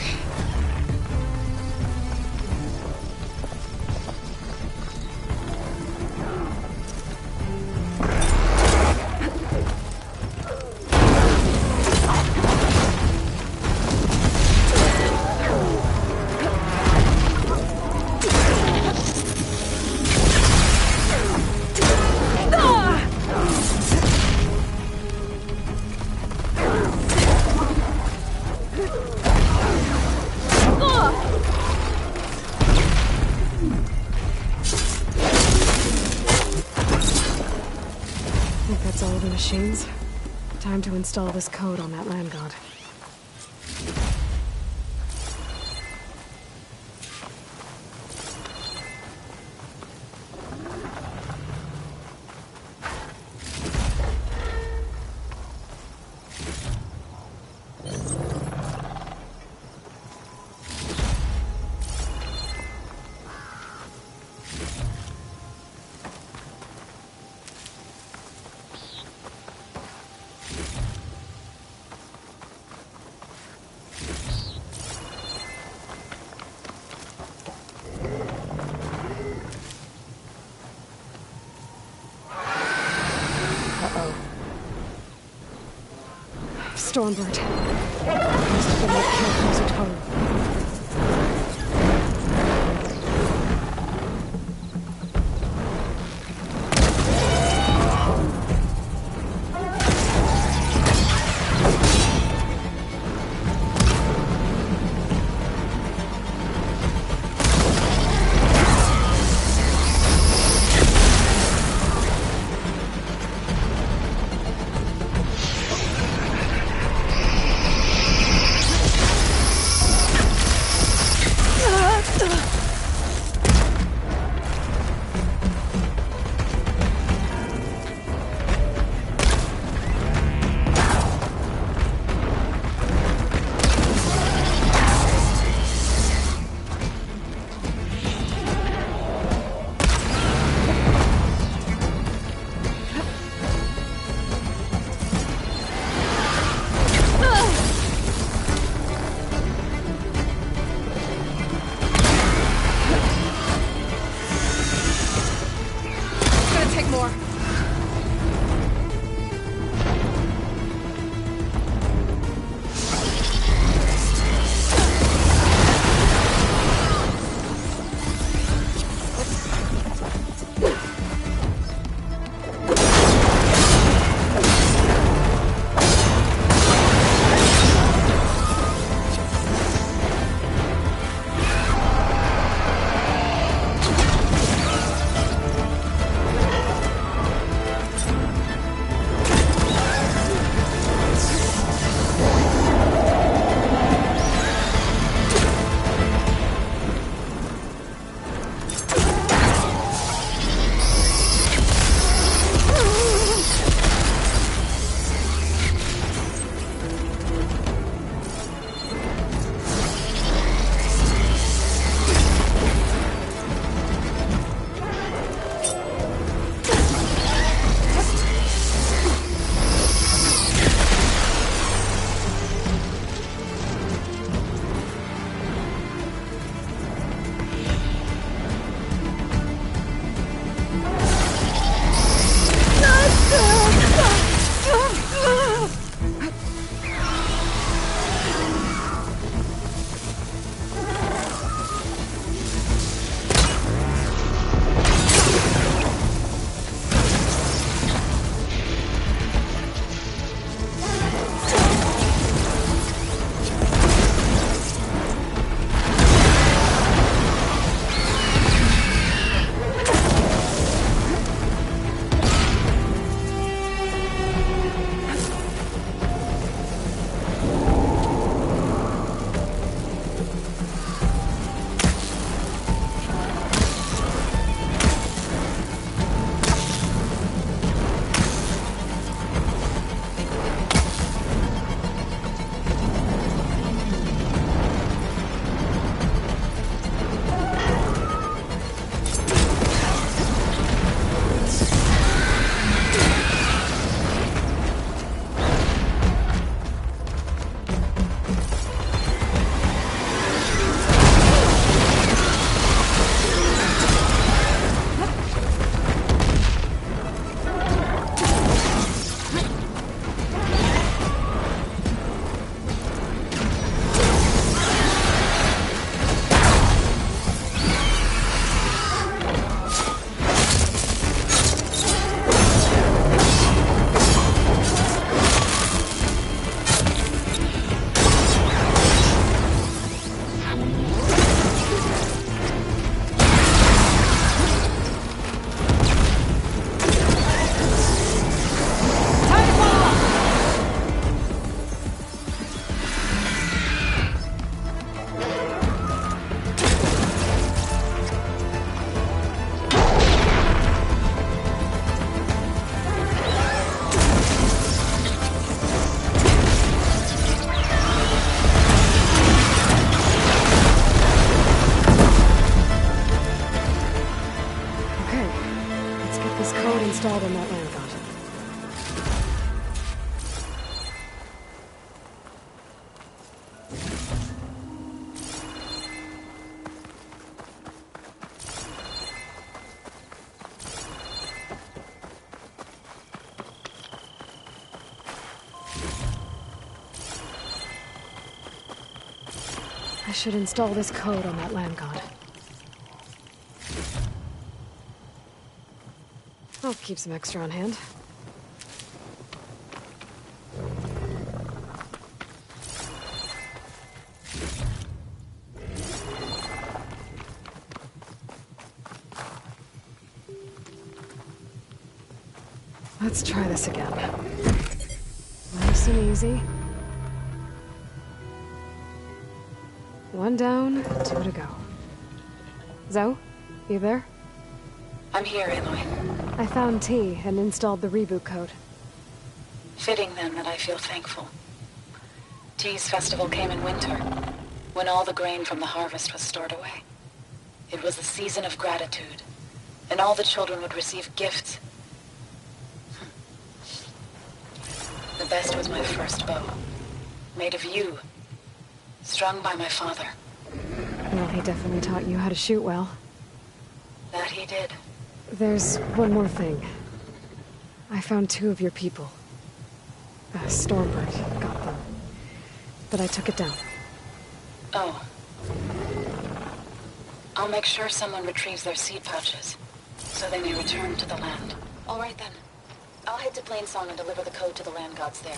Machines. Time to install this code on that land god. Stormbird. Must have been what killed Utaru. installed on that land god. I should install this code on that land god. I'll keep some extra on hand. Let's try this again. Nice and easy. One down, 2 to go. Zoe, you there? I'm here, Aloy. I found T and installed the reboot code. Fitting then that I feel thankful. T's festival came in winter, when all the grain from the harvest was stored away. It was a season of gratitude, and all the children would receive gifts. The best was my first bow, made of yew, strung by my father. Well, he definitely taught you how to shoot well. That he did. There's one more thing. I found 2 of your people. Stormbird got them. But I took it down. Oh. I'll make sure someone retrieves their seed pouches, so they may return to the land. All right then. I'll head to Plainsong and deliver the code to the land gods there.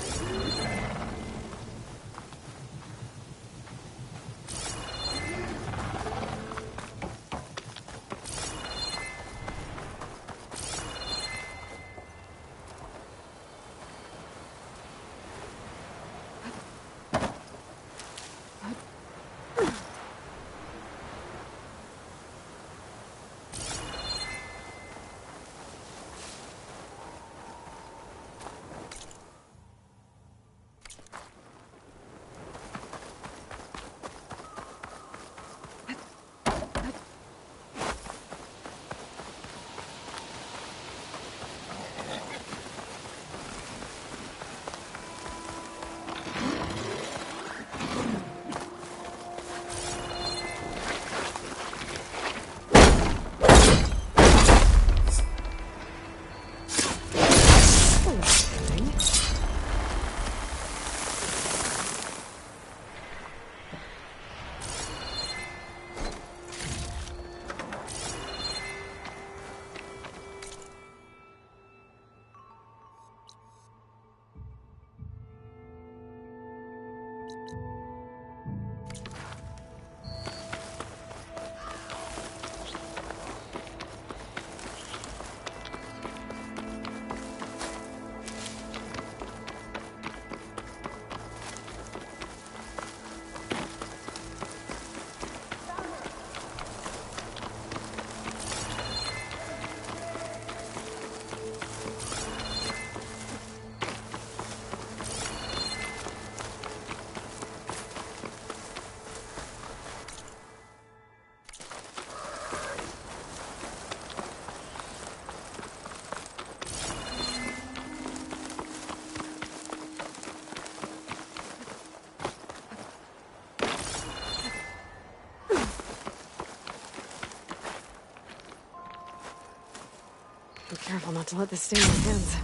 Be careful not to let this stay in your hands.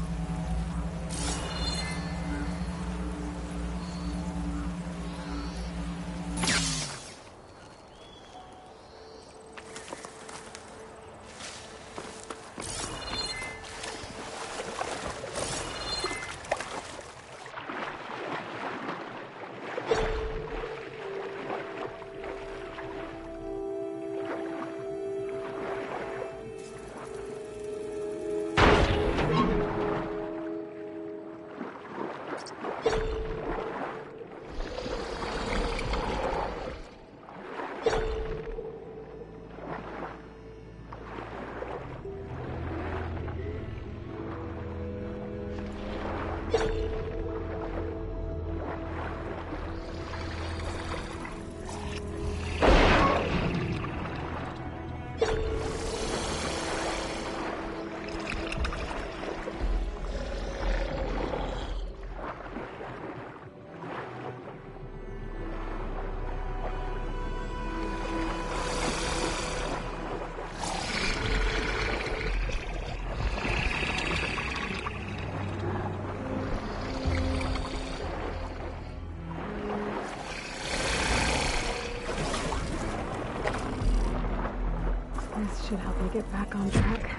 get back on track.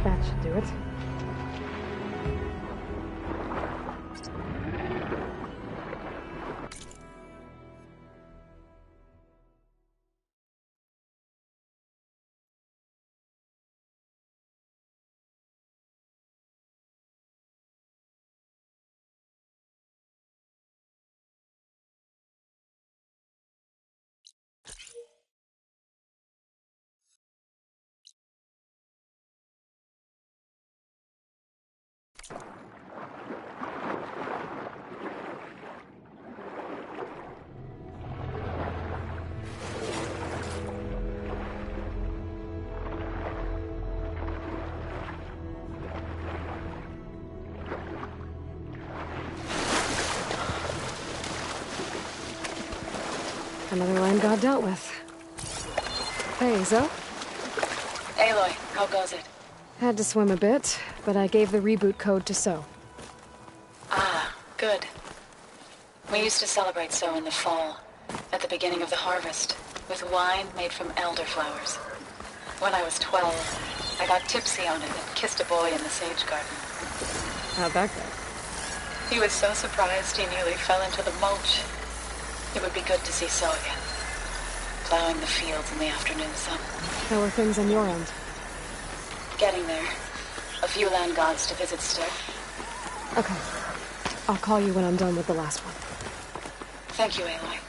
That should do it. Another land god dealt with. Hey, Zo? Aloy, how goes it? Had to swim a bit, but I gave the reboot code to So. Ah, good. We used to celebrate So in the fall, at the beginning of the harvest, with wine made from elderflowers. When I was 12, I got tipsy on it and kissed a boy in the sage garden. How'd that go? He was so surprised he nearly fell into the mulch. It would be good to see So again, plowing the fields in the afternoon sun. How are things on your end? Getting there. A few land gods to visit still. Okay. I'll call you when I'm done with the last one. Thank you, Aloy.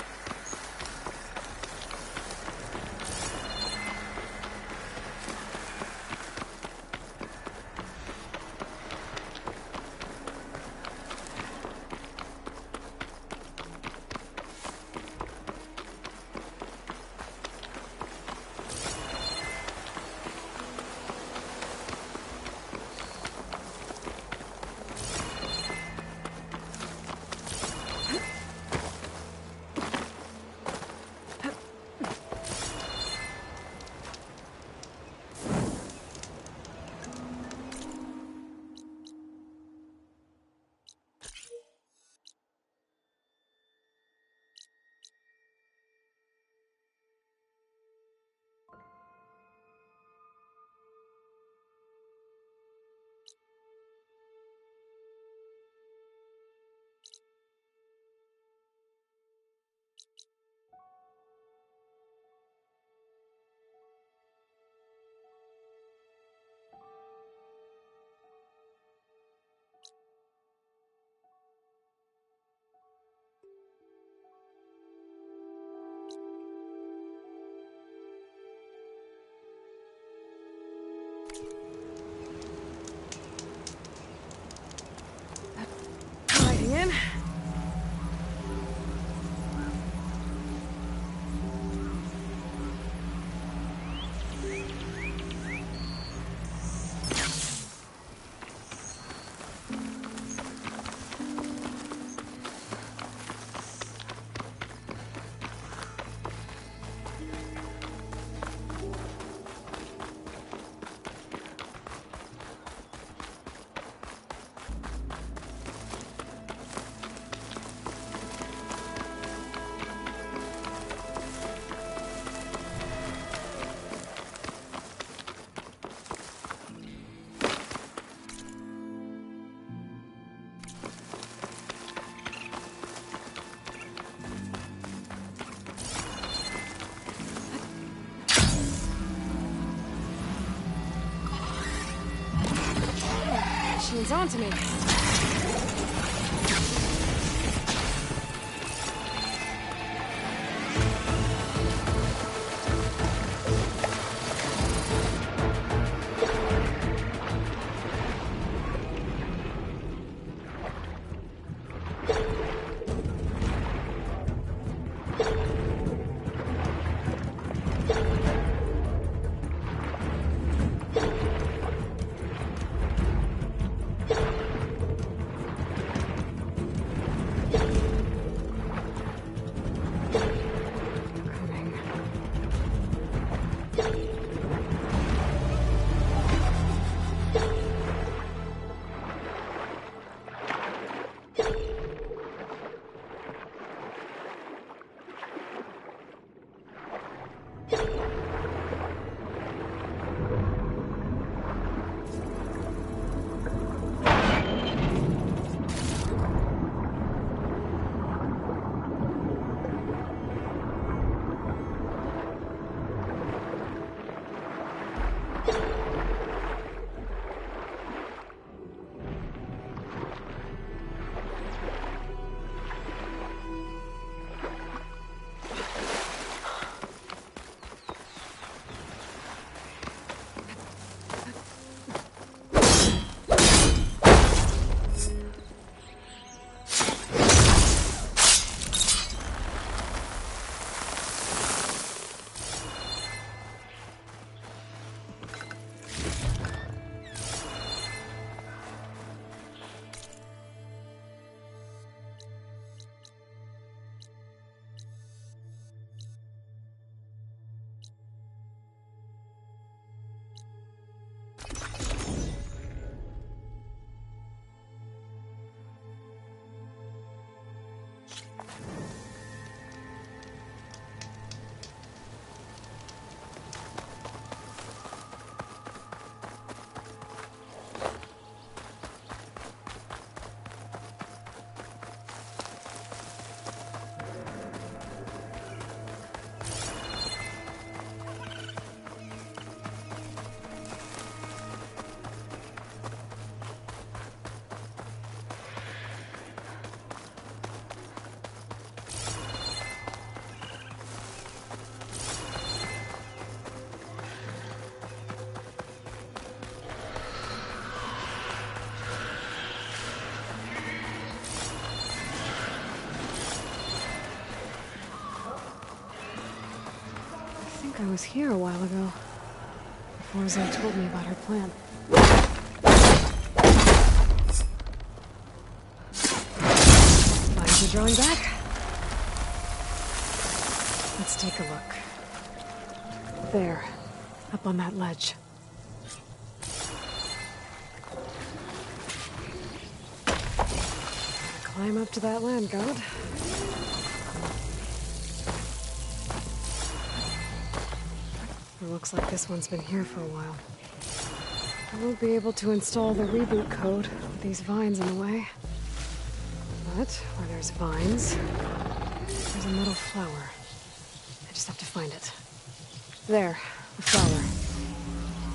In. She's onto me. think I was here a while ago. Before Zoe told me about her plan. Vines are drawing back. Let's take a look. There. Up on that ledge. Climb up to that land god. It looks like this one's been here for a while. I won't be able to install the reboot code with these vines in the way. But where there's vines, there's a metal flower. I just have to find it. There, the flower.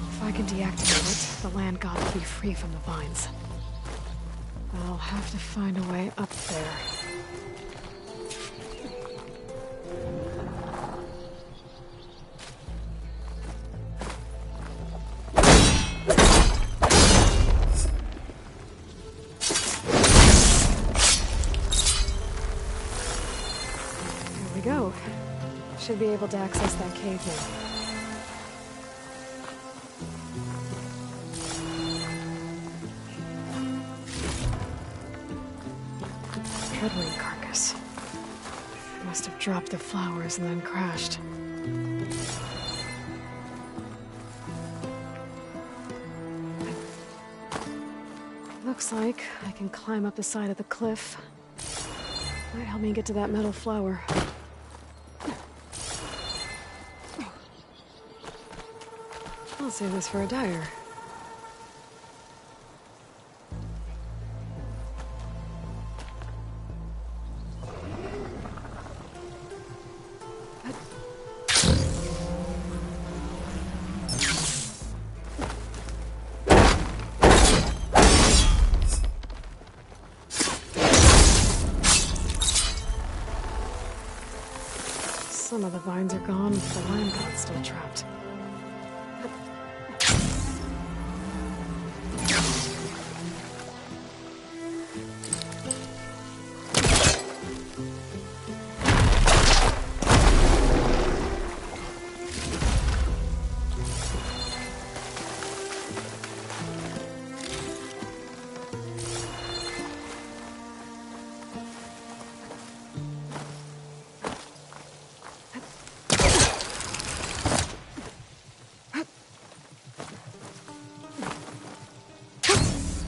If I can deactivate it, the land god will be free from the vines. I'll have to find a way up there. There we go. Should be able to access that cave now. Treadwing carcass. Must have dropped the flowers and then crashed. Looks like I can climb up the side of the cliff. Might help me get to that metal flower. I'll save this for a dyer. Some of the vines are gone, but the land god's still trapped.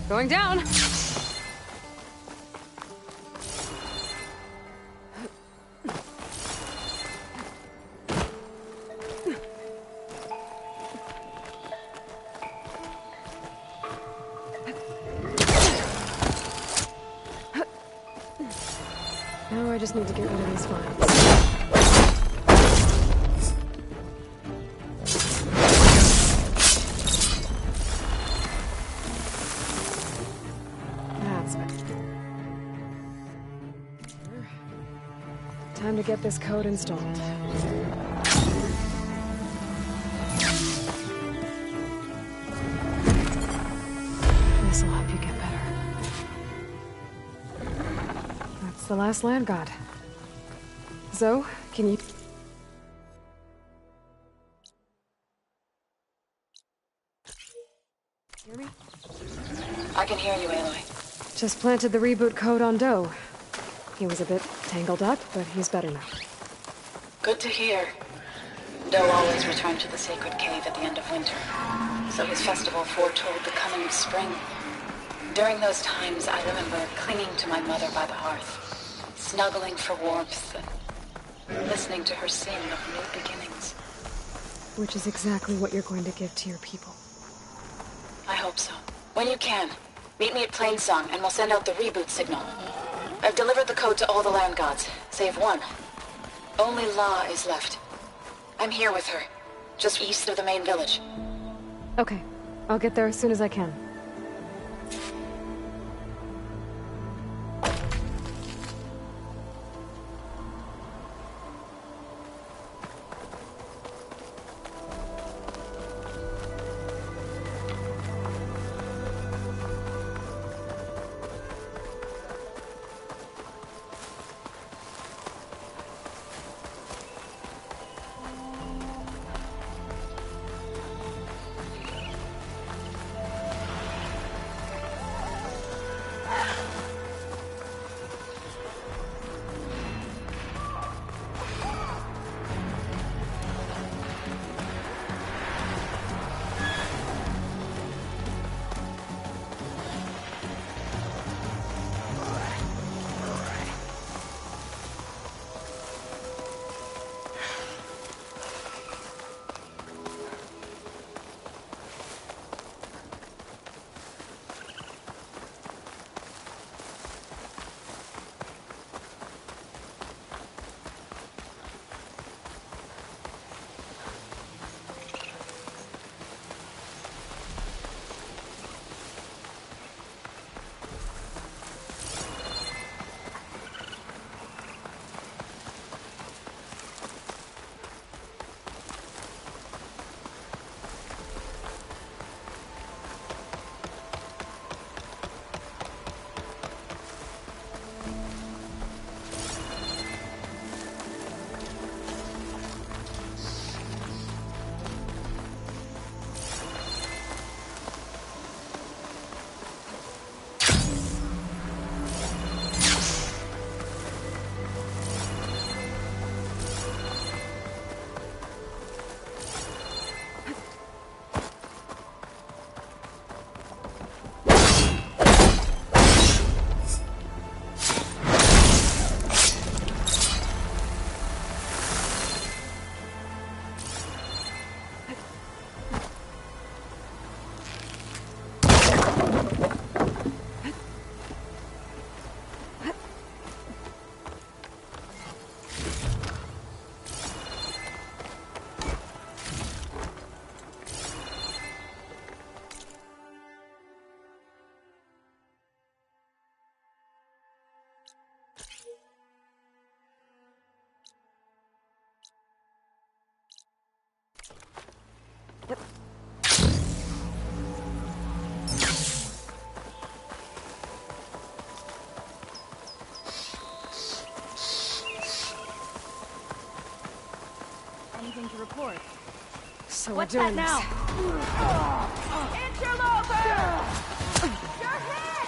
Going down! Now I just need to get rid of these vines. Time to get this code installed. This'll help you get better. That's the last land god. Zoe, can you... hear me? I can hear you, Aloy. Just planted the reboot code on Doe. He was a bit tangled up, but he's better now. Good to hear. Doe always returned to the sacred cave at the end of winter, so his festival foretold the coming of spring. During those times, I remember clinging to my mother by the hearth, snuggling for warmth, and listening to her sing of new beginnings. Which is exactly what you're going to give to your people. I hope so. When you can, meet me at Plainsong, and we'll send out the reboot signal. I've delivered the code to all the land gods, save one. Only La is left. I'm here with her, just east of the main village. Okay. I'll get there as soon as I can. So What's we're that doing now? this. Interloper! You're hit!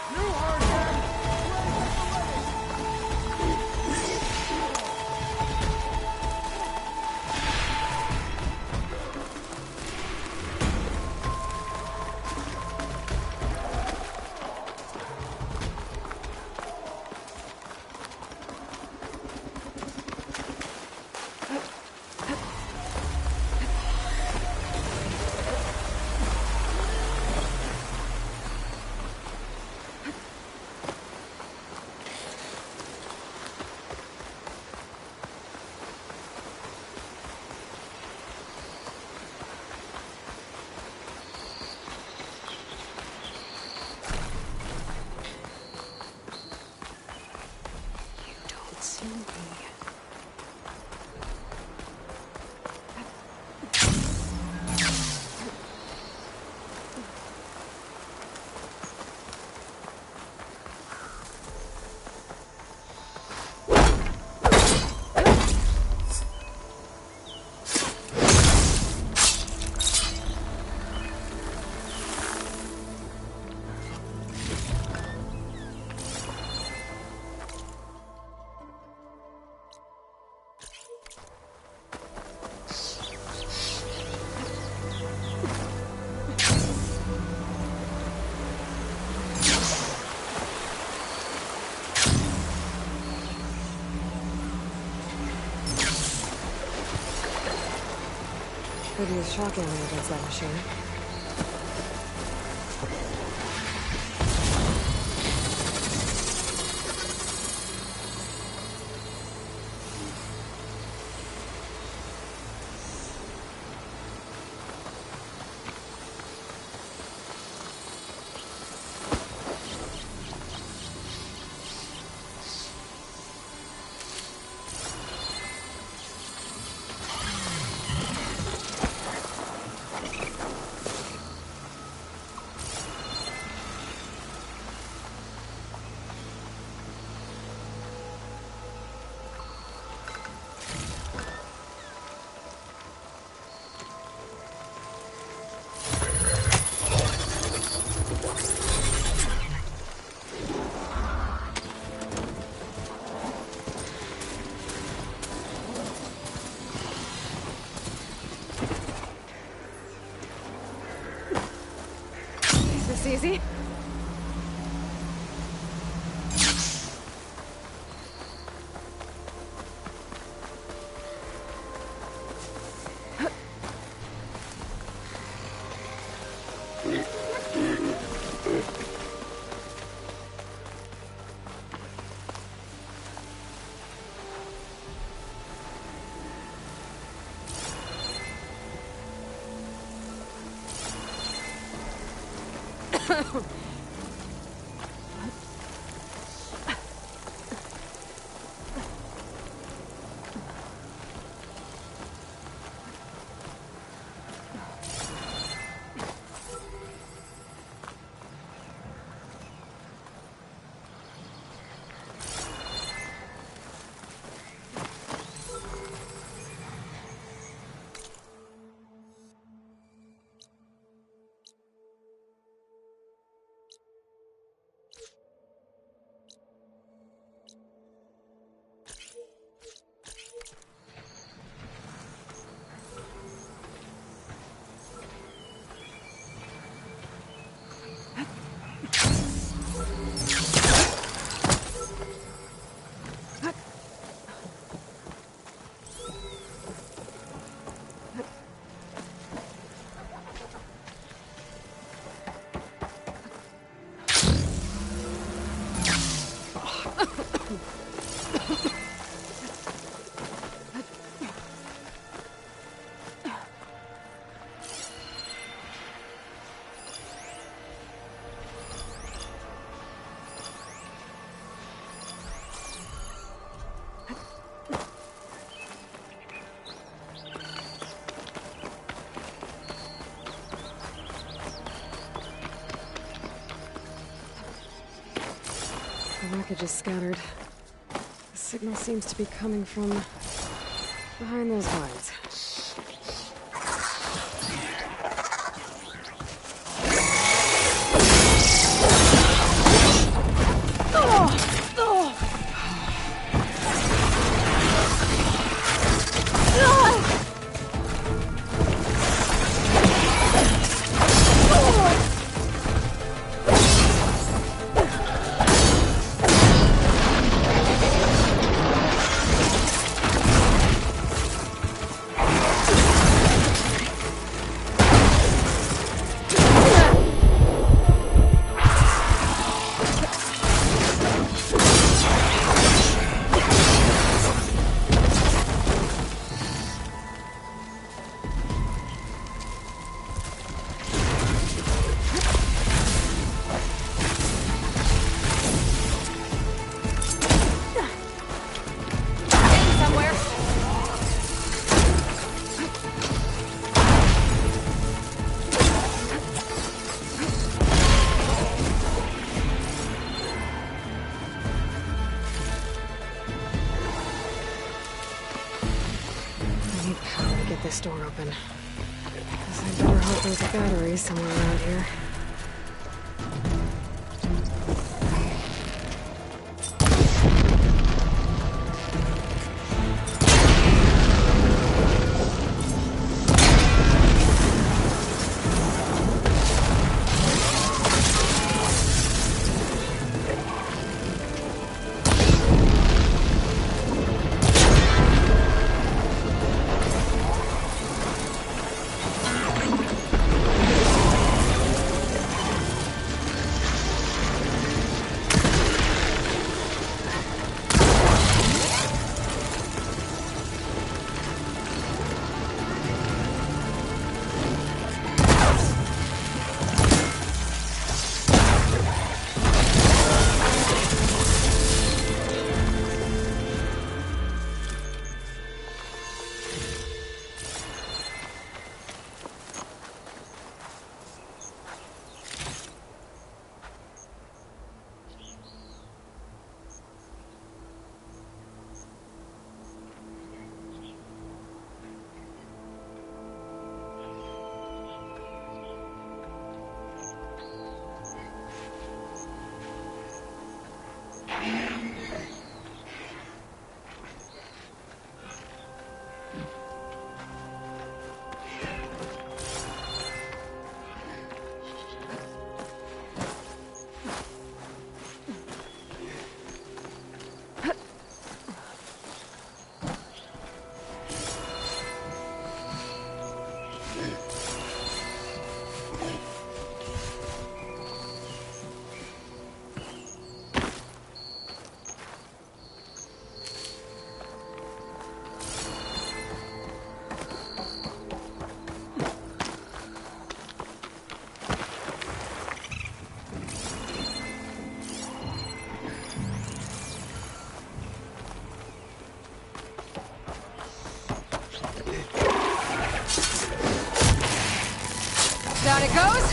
Could use shock ammo against that machine. Easy. The wreckage is scattered. The signal seems to be coming from behind those vines. this door open. Guess I better hope there's a battery somewhere around here. Down it goes.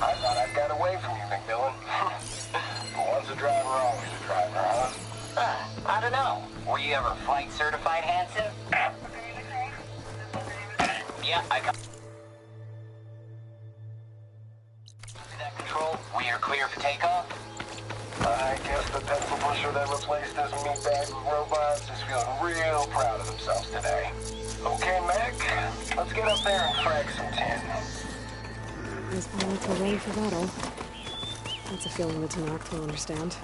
I thought I'd got away from you, McMillan. But once a driver, always a driver, huh? I don't know. Were you ever flight certified, Hanson? Yeah, I got... That control, we are clear for takeoff? I guess the pencil pusher that replaced this meatbag with robots is feeling real proud of themselves today. Okay, Mac, let's get up there and frag some tin. These pilots were ready for battle. That's a feeling the Tenakth will understand.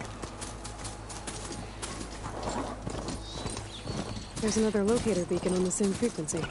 There's another locator beacon on the same frequency.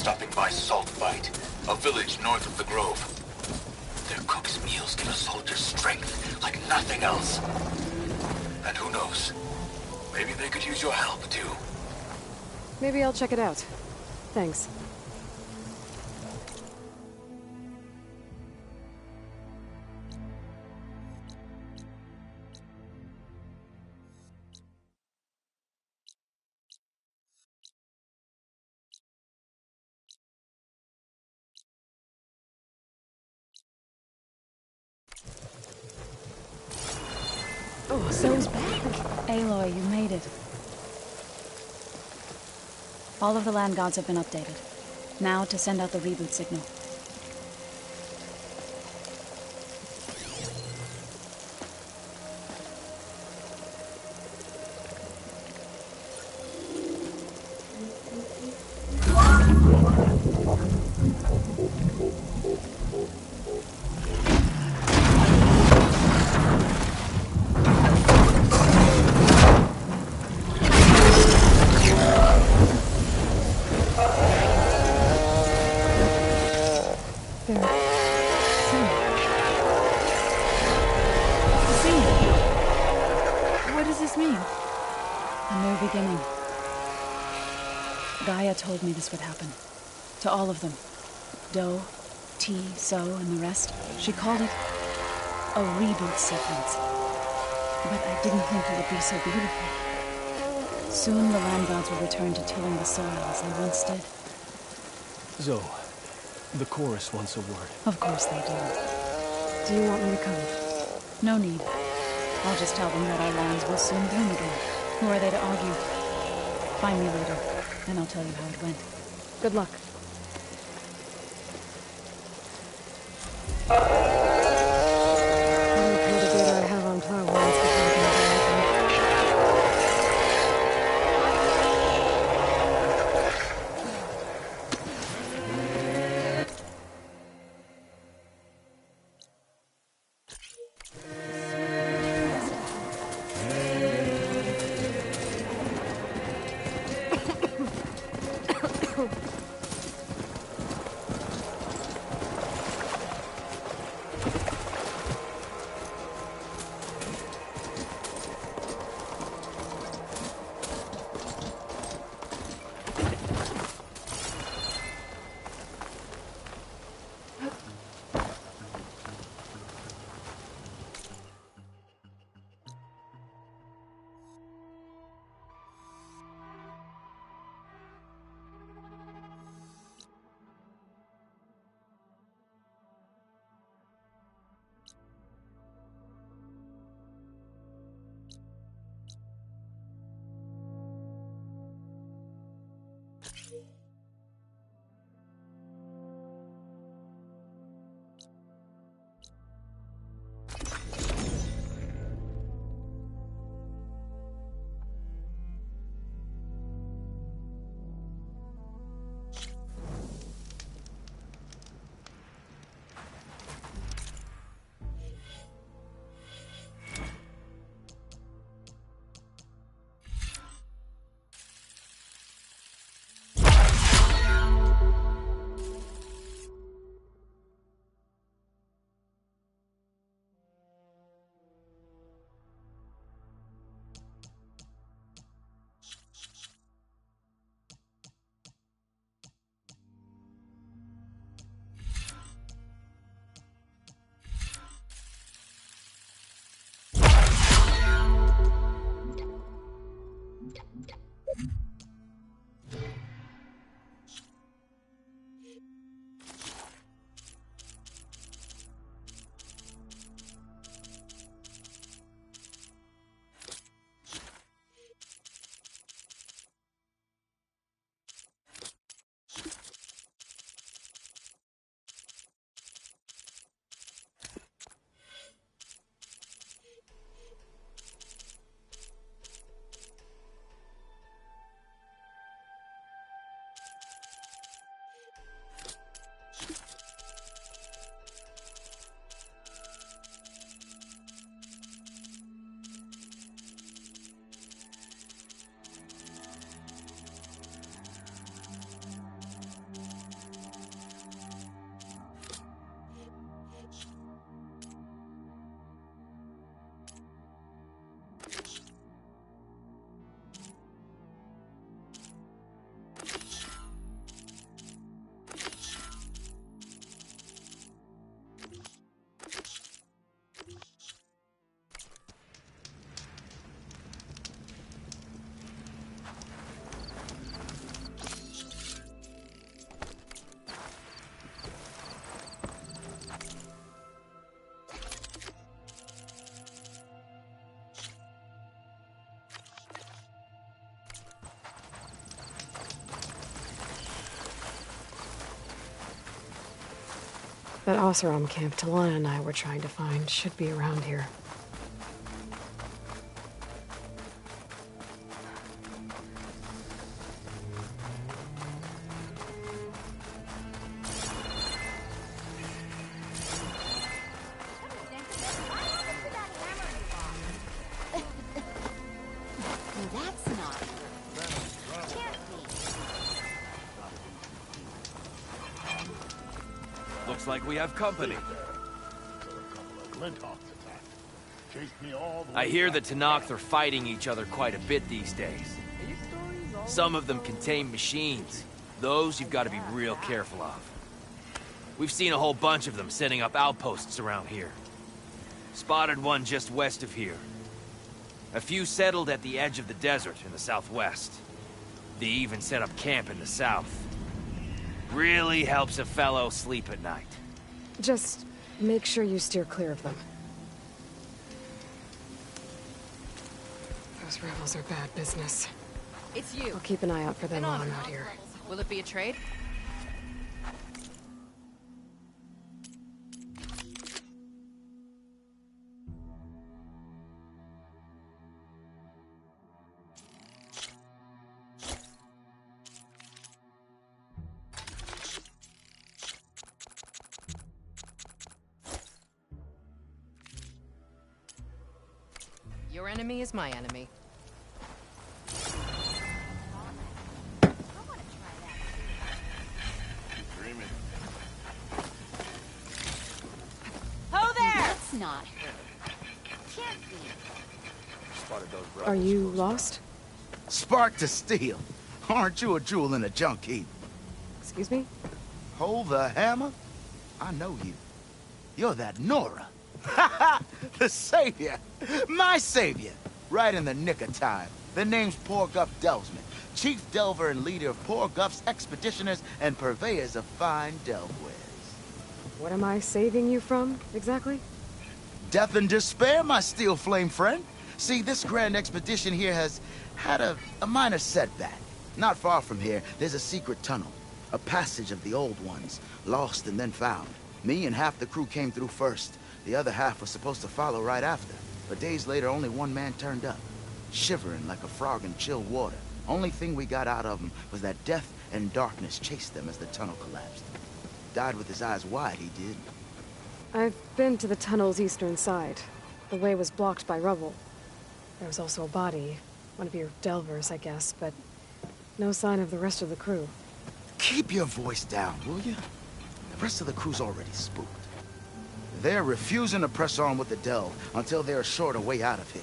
stopping by Saltbite, a village north of the Grove. Their cook's meals give a soldier strength like nothing else. And who knows? Maybe they could use your help, too. Maybe I'll check it out. Thanks. Oh, Zoe's back. Aloy, you made it. All of the land gods have been updated. Now to send out the reboot signal. Gaia told me this would happen. To all of them. Doe, T, Zoe, and the rest. She called it a reboot sequence. But I didn't think it would be so beautiful. Soon the land gods will return to tilling the soil as they once did. Zoe, the chorus wants a word. Of course they do. Do you want me to come? No need. I'll just tell them that our lands will soon bloom again. Who are they to argue? Find me later, and I'll tell you how it went. Good luck. What kind of data I have on plow lines before I can That Oseram camp Talana and I were trying to find should be around here. Looks like we have company. I hear the Tenakth are fighting each other quite a bit these days. Some of them contain machines. Those you've got to be real careful of. We've seen a whole bunch of them setting up outposts around here. Spotted one just west of here. A few settled at the edge of the desert in the southwest. They even set up camp in the south. Really helps a fellow sleep at night. Just make sure you steer clear of them. Those rebels are bad business. It's you. I'll keep an eye out for them while I'm out here. Will it be a trade? Your enemy is my enemy. Ho there! That's not her. Can't be. Are you lost? Spark to steel. Aren't you a jewel in a junk heap? Excuse me? Hold the hammer? I know you. You're that Nora. The savior. My savior. Right in the nick of time. The name's Porguff Delvesman, chief delver and leader of Porguff's expeditioners and purveyors of fine delvewares. What am I saving you from, exactly? Death and despair, my steel flame friend. See, this grand expedition here has had a minor setback. Not far from here, there's a secret tunnel. A passage of the old ones, lost and then found. Me and half the crew came through first. The other half was supposed to follow right after. But days later, only one man turned up. Shivering like a frog in chilled water. Only thing we got out of him was that death and darkness chased them as the tunnel collapsed. Died with his eyes wide, he did. I've been to the tunnel's eastern side. The way was blocked by rubble. There was also a body. One of your delvers, I guess, but no sign of the rest of the crew. Keep your voice down, will you? The rest of the crew's already spooked. They're refusing to press on with the delve until they're assured a way out of here.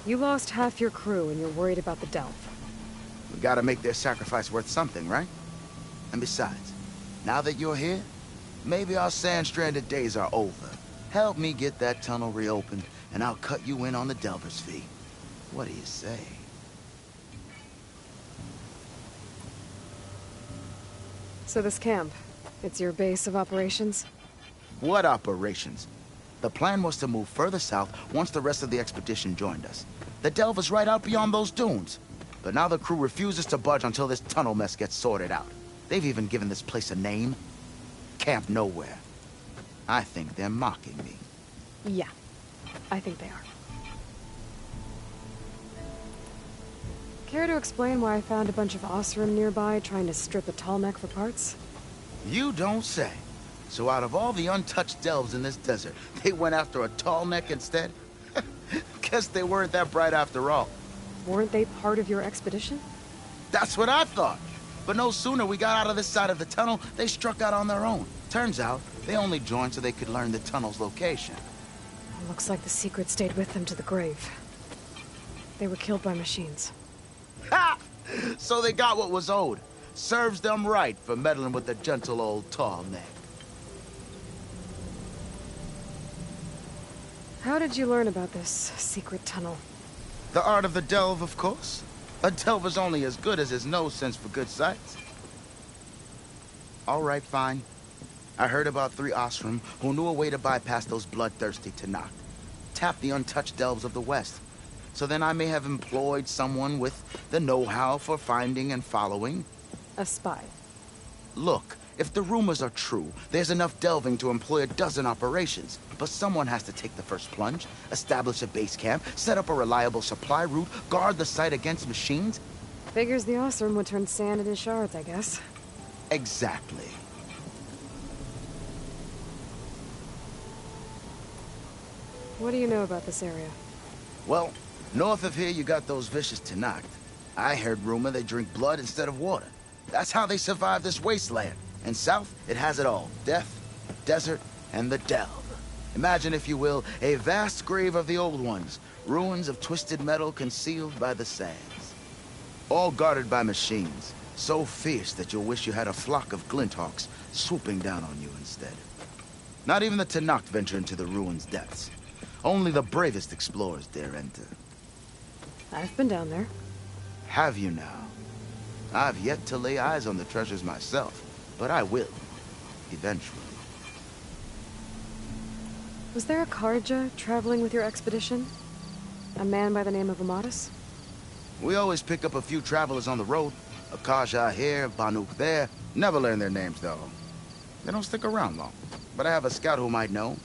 You lost half your crew and you're worried about the delve. We gotta make their sacrifice worth something, right? And besides, now that you're here, maybe our sand-stranded days are over. Help me get that tunnel reopened, and I'll cut you in on the delver's fee. What do you say? So this camp, it's your base of operations? What operations? The plan was to move further south once the rest of the expedition joined us. The delver's right out beyond those dunes. But now the crew refuses to budge until this tunnel mess gets sorted out. They've even given this place a name. Camp Nowhere. I think they're mocking me. Yeah, I think they are. Care to explain why I found a bunch of Oseram nearby trying to strip a tall neck for parts? You don't say. So out of all the untouched delves in this desert, they went after a tall neck instead? Guess they weren't that bright after all. Weren't they part of your expedition? That's what I thought. But no sooner we got out of this side of the tunnel, they struck out on their own. Turns out, they only joined so they could learn the tunnel's location. Looks like the secret stayed with them to the grave. They were killed by machines. Ha! So they got what was owed. Serves them right for meddling with the gentle old tall neck. How did you learn about this secret tunnel? The art of the delve, of course. A delver's only as good as his nose sense for good sights. All right, fine. I heard about 3 Oseram who knew a way to bypass those bloodthirsty Tenakth. Tap the untouched delves of the West. So then I may have employed someone with the know-how for finding and following. A spy. Look, If the rumors are true, there's enough delving to employ a dozen operations. But someone has to take the first plunge, establish a base camp, set up a reliable supply route, guard the site against machines. Figures the Oseram would turn sand into shards, I guess. Exactly. What do you know about this area? Well, north of here you got those vicious Tenakth. I heard rumor they drink blood instead of water. That's how they survive this wasteland. And south, it has it all. Death, desert, and the delve. Imagine, if you will, a vast grave of the old ones. Ruins of twisted metal concealed by the sands. All guarded by machines. So fierce that you'll wish you had a flock of glinthawks swooping down on you instead. Not even the Tenakth venture into the ruins' depths. Only the bravest explorers dare enter. I've been down there. Have you now? I've yet to lay eyes on the treasures myself, but I will. Eventually. Was there a Carja traveling with your expedition? A man by the name of Amadis? We always pick up a few travelers on the road. A Carja here, Banuk there. Never learn their names, though. They don't stick around long. But I have a scout who might know.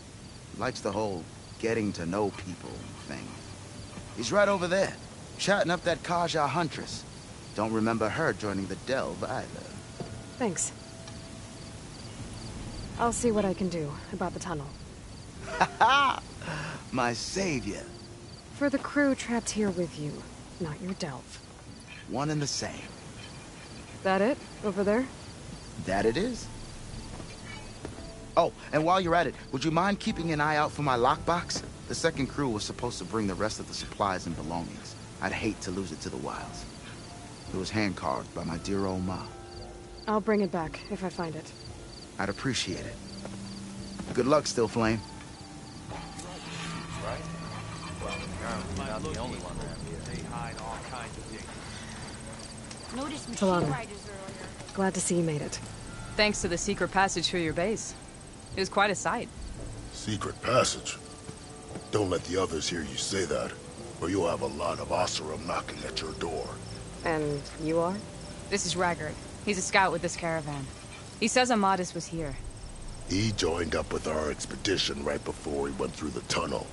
Likes the whole getting to know people thing. He's right over there, chatting up that Carja huntress. Don't remember her joining the delve either. Thanks. I'll see what I can do about the tunnel. Ha-ha! My savior. For the crew trapped here with you, not your delve. One and the same. That it? Over there? That it is. Oh, and while you're at it, would you mind keeping an eye out for my lockbox? The second crew was supposed to bring the rest of the supplies and belongings. I'd hate to lose it to the wilds. It was hand-carved by my dear old ma. I'll bring it back if I find it. I'd appreciate it. Good luck, Still Flame. Right? Well, apparently not the only one around here. They hide all kinds of things. Noticed machine Talana. riders earlier. Glad to see you made it. Thanks to the secret passage through your base. It was quite a sight. Secret passage? Don't let the others hear you say that, or you'll have a lot of Oseram knocking at your door. And you are? This is Raggard. He's a scout with this caravan. He says Amadis was here. He joined up with our expedition right before we went through the tunnel.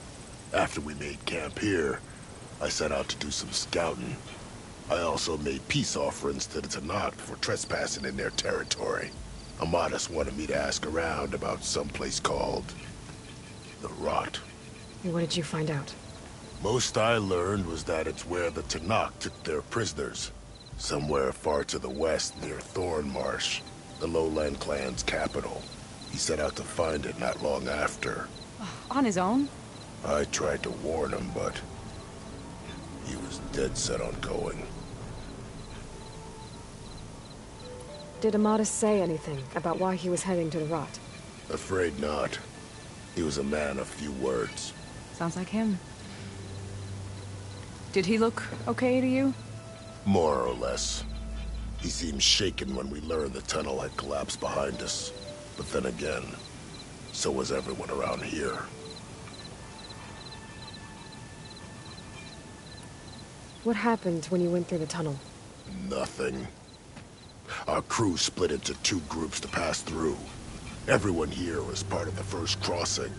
After we made camp here, I set out to do some scouting. I also made peace offerings to the Tenakth for trespassing in their territory. Amadis wanted me to ask around about some place called the Rot. What did you find out? Most I learned was that it's where the Tenakth took their prisoners. Somewhere far to the west near Thornmarsh, the Lowland clan's capital. He set out to find it not long after. On his own? I tried to warn him, but he was dead set on going. Did Amadis say anything about why he was heading to the Rot? Afraid not. He was a man of few words. Sounds like him. Did he look okay to you? More or less. He seemed shaken when we learned the tunnel had collapsed behind us. But then again, so was everyone around here. What happened when you went through the tunnel? Nothing. Our crew split into two groups to pass through. Everyone here was part of the first crossing.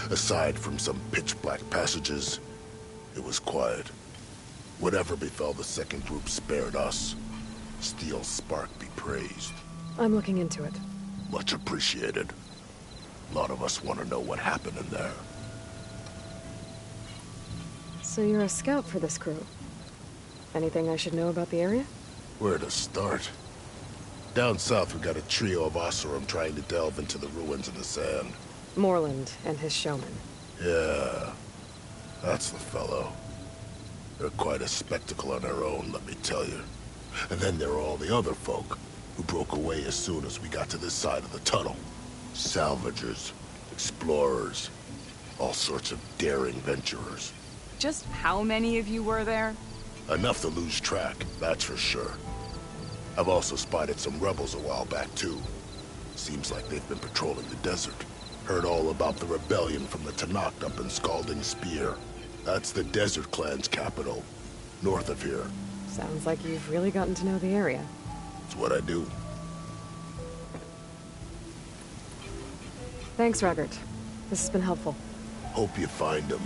Aside from some pitch-black passages, it was quiet. Whatever befell the second group spared us. Steel Spark be praised. I'm looking into it. Much appreciated. A lot of us want to know what happened in there. So you're a scout for this crew? Anything I should know about the area? Where to start? Down south, we got a trio of Oseram trying to delve into the ruins of the sand. Morland and his showman. Yeah, that's the fellow. They're quite a spectacle on their own, let me tell you. And then there are all the other folk, who broke away as soon as we got to this side of the tunnel. Salvagers, explorers, all sorts of daring venturers. Just how many of you were there? Enough to lose track, that's for sure. I've also spotted some rebels a while back, too. Seems like they've been patrolling the desert. Heard all about the rebellion from the Tenakth up in Scalding Spear. That's the Desert Clan's capital, north of here. Sounds like you've really gotten to know the area. It's what I do. Thanks, Raggart. This has been helpful. Hope you find him.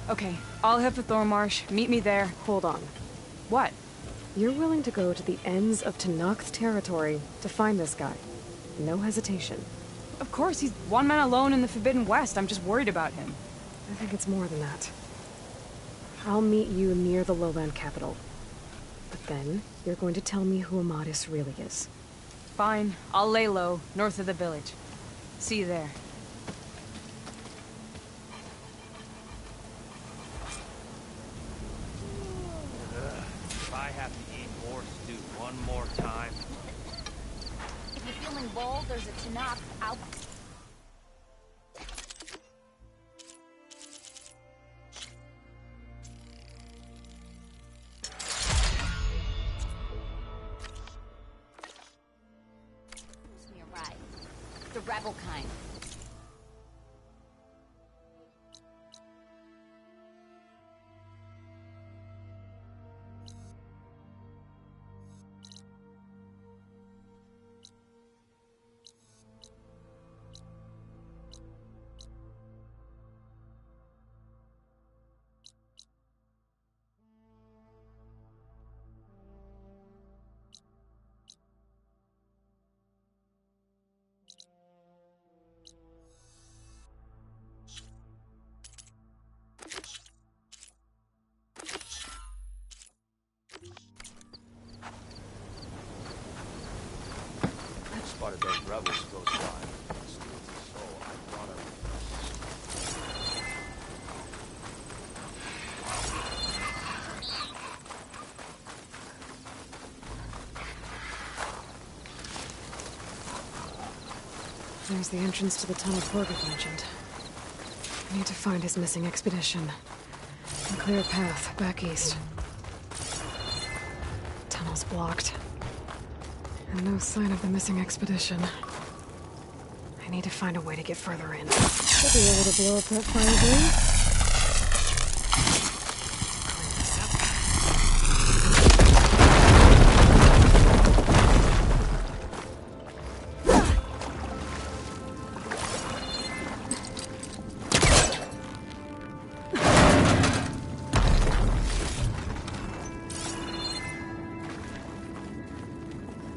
Okay, I'll head for Thormarsh. Meet me there. Hold on. What? You're willing to go to the ends of Tenakth territory to find this guy. No hesitation. Of course, he's one man alone in the Forbidden West. I'm just worried about him. I think it's more than that. I'll meet you near the lowland capital. But then, you're going to tell me who Amadis really is. Fine. I'll lay low, north of the village. See you there. If I have to eat horse stew one more time... If you're feeling bold, there's a Tenakth out. Gives me a ride. The rebel kind. Spotted those rebels close by. Steals his soul. I brought him. There's the entrance to the tunnel Torgith mentioned. I need to find his missing expedition. And clear a path back east. Tunnel's blocked. And no sign of the missing expedition. I need to find a way to get further in. Should be able to blow up that fire breeze.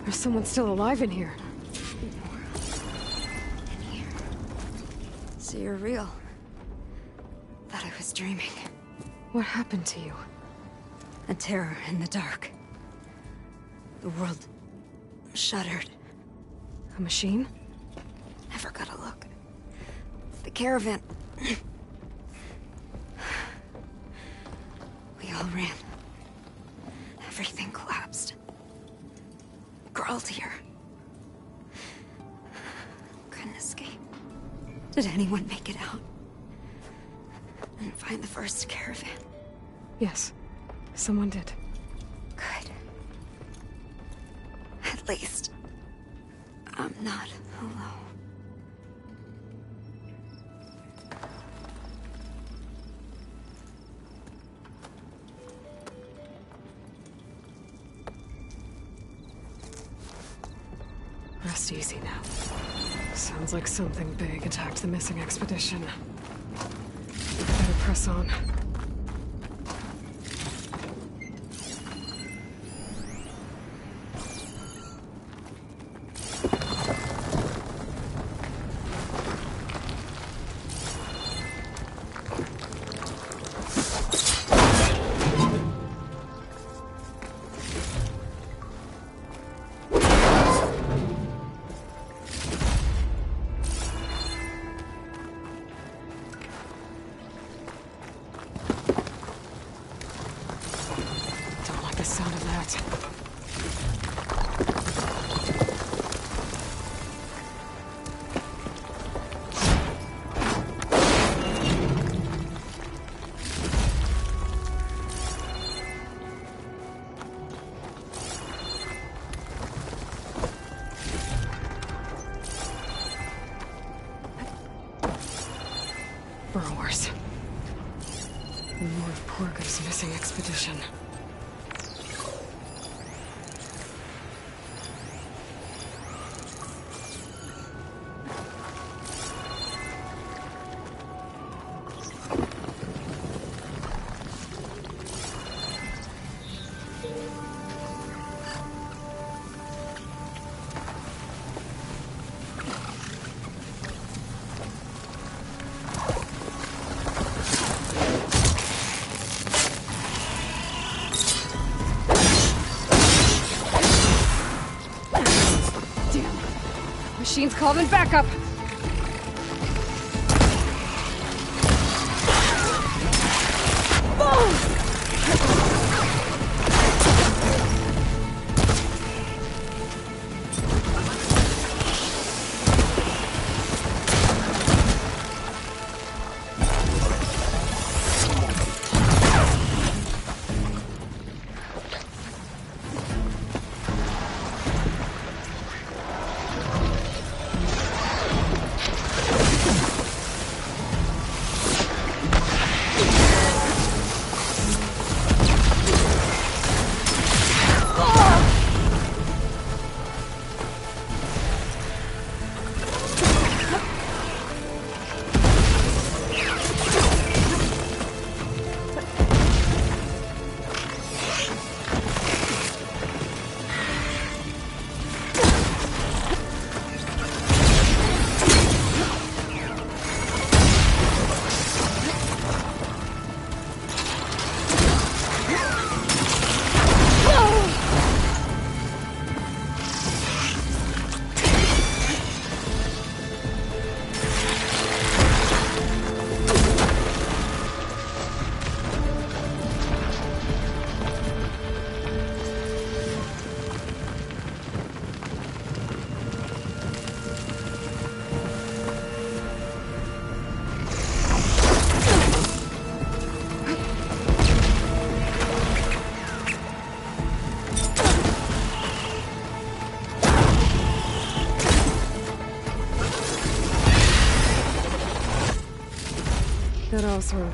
There's someone still alive in here. So you're real. Thought I was dreaming. What happened to you? A terror in the dark. The world shuddered. A machine? Never got a look. The caravan. We all ran. Everything collapsed. Crawled here. Couldn't escape. Did anyone make it out? And find the first caravan? Yes, someone did. Good. At least, I'm not alone. Rest easy now. Sounds like something big attacked the missing expedition. Better press on. Burrowers. More of Porga's missing expedition. Machines calling backup! That Osram.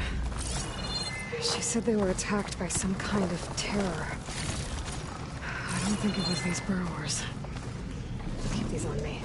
She said they were attacked by some kind of terror. I don't think it was these burrowers. I'll keep these on me.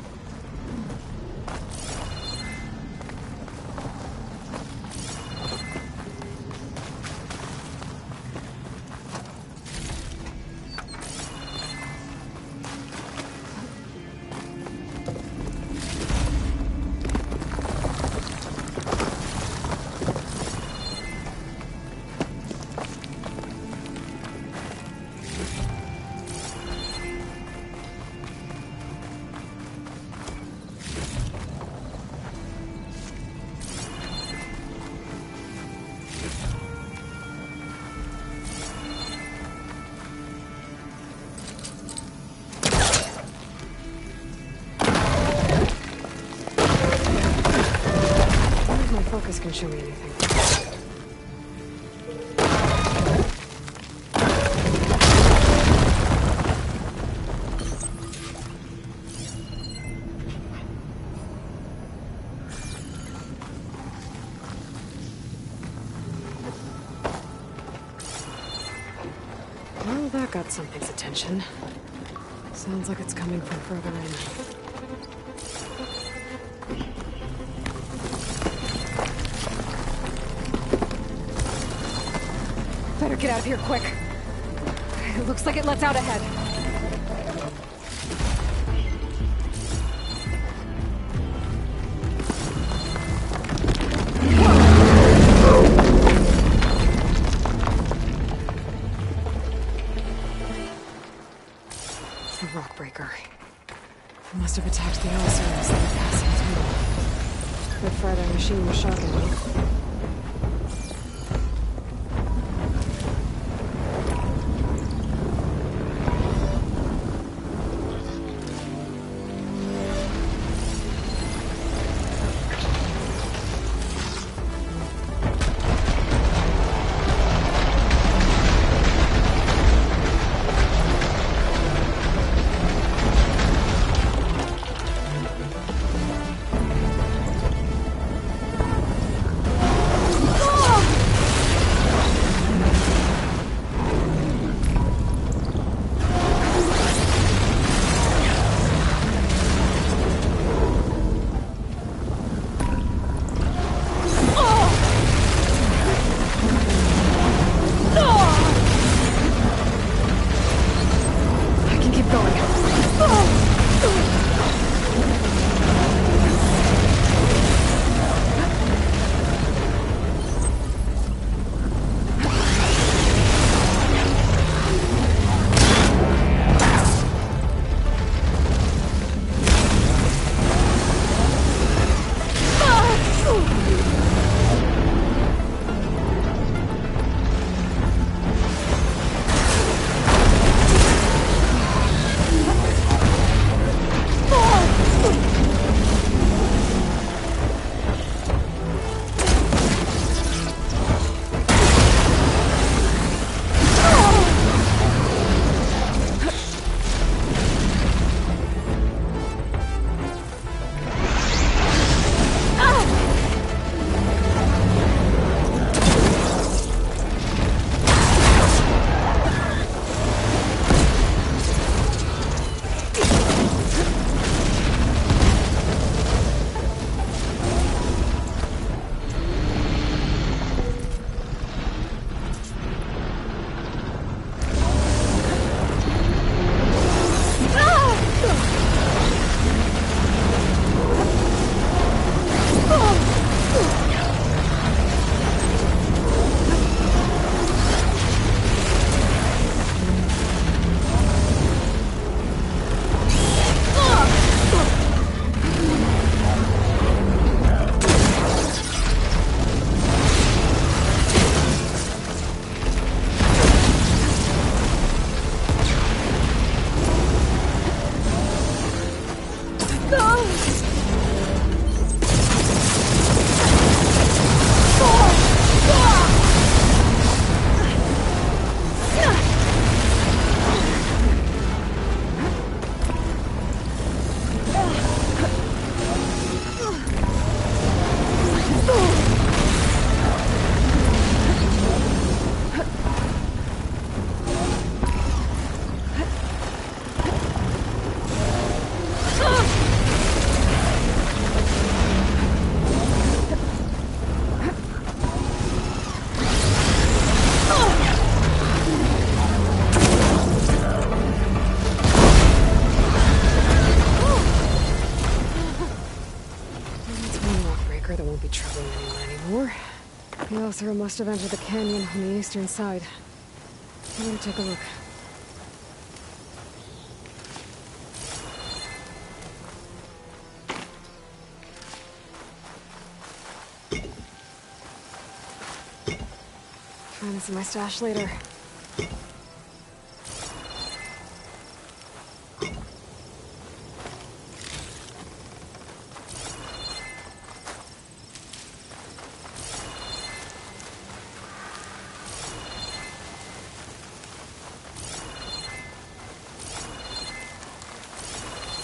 Focus can show me anything. Well, that got something's attention. Sounds like it's coming from further in. Better get out of here quick. It looks like it lets out ahead. It's the rock breaker. It must have attacked the Alisar instead of passing through. Good fry that machine was shocking me. That won't be troubling anyone anymore. The Othra must have entered the canyon on the eastern side. I'm gonna take a look. Trying to see my stash later.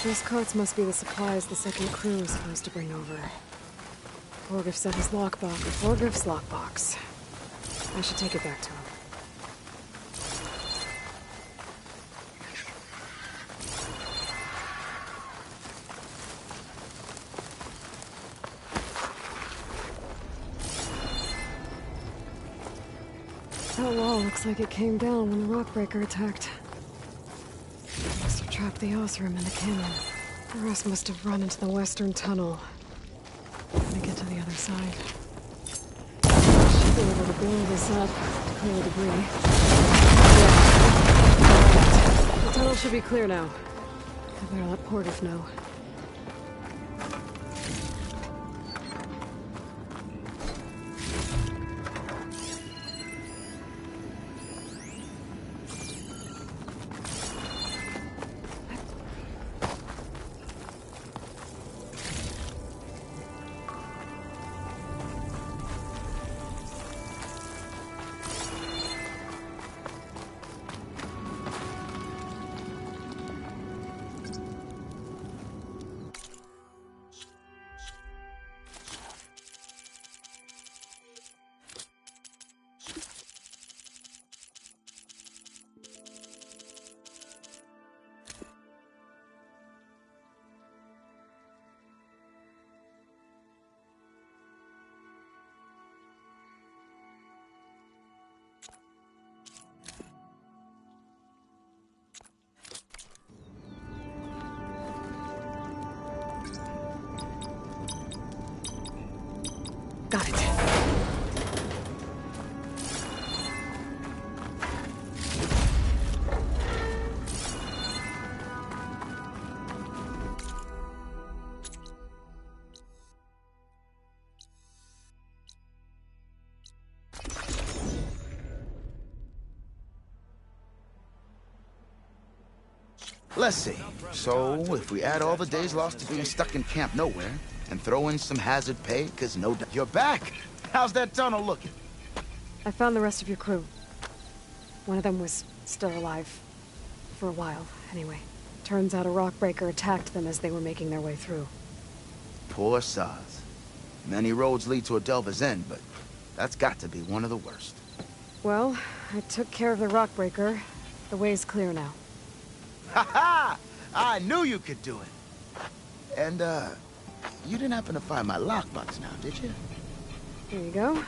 These carts must be the supplies the second crew is supposed to bring over. Vorgif set his lockbox. Vorgif's lockbox. I should take it back to him. That wall looks like it came down when the Rockbreaker attacked. Must have trapped the Osram in the canyon. The rest must have run into the western tunnel. Gotta get to the other side. Should be able to blow this up to clear the debris. Yeah. The tunnel should be clear now. I better let Portif know. Got it. Let's see. So, if we add all the days lost to being stuck in Camp Nowhere, and throw in some hazard pay, cause no doubt you're back! How's that tunnel looking? I found the rest of your crew. One of them was still alive. For a while, anyway. Turns out a Rockbreaker attacked them as they were making their way through. Poor sods. Many roads lead to a Delver's End, but that's got to be one of the worst. Well, I took care of the Rockbreaker. The way's clear now. Ha ha! I knew you could do it! And, you didn't happen to find my lockbox now, did you? Here you go.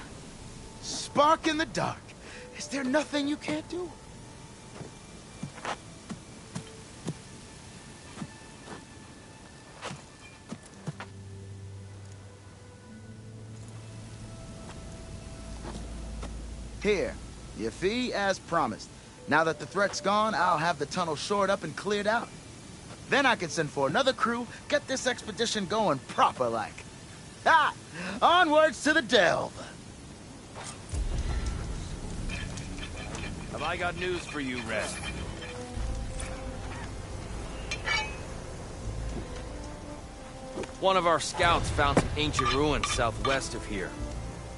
Spark in the dark. Is there nothing you can't do? Here, your fee as promised. Now that the threat's gone, I'll have the tunnel shored up and cleared out. Then I can send for another crew, get this expedition going proper-like. Ha! Onwards to the Delve! Have I got news for you, Red? One of our scouts found some ancient ruins southwest of here.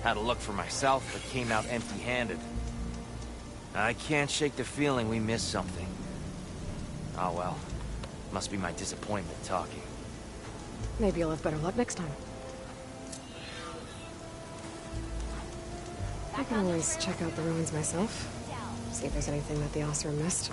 Had a look for myself, but came out empty-handed. I can't shake the feeling we missed something. Oh well. Must be my disappointment talking. Maybe you'll have better luck next time. I can always check out the ruins myself. See if there's anything that the Oseram missed.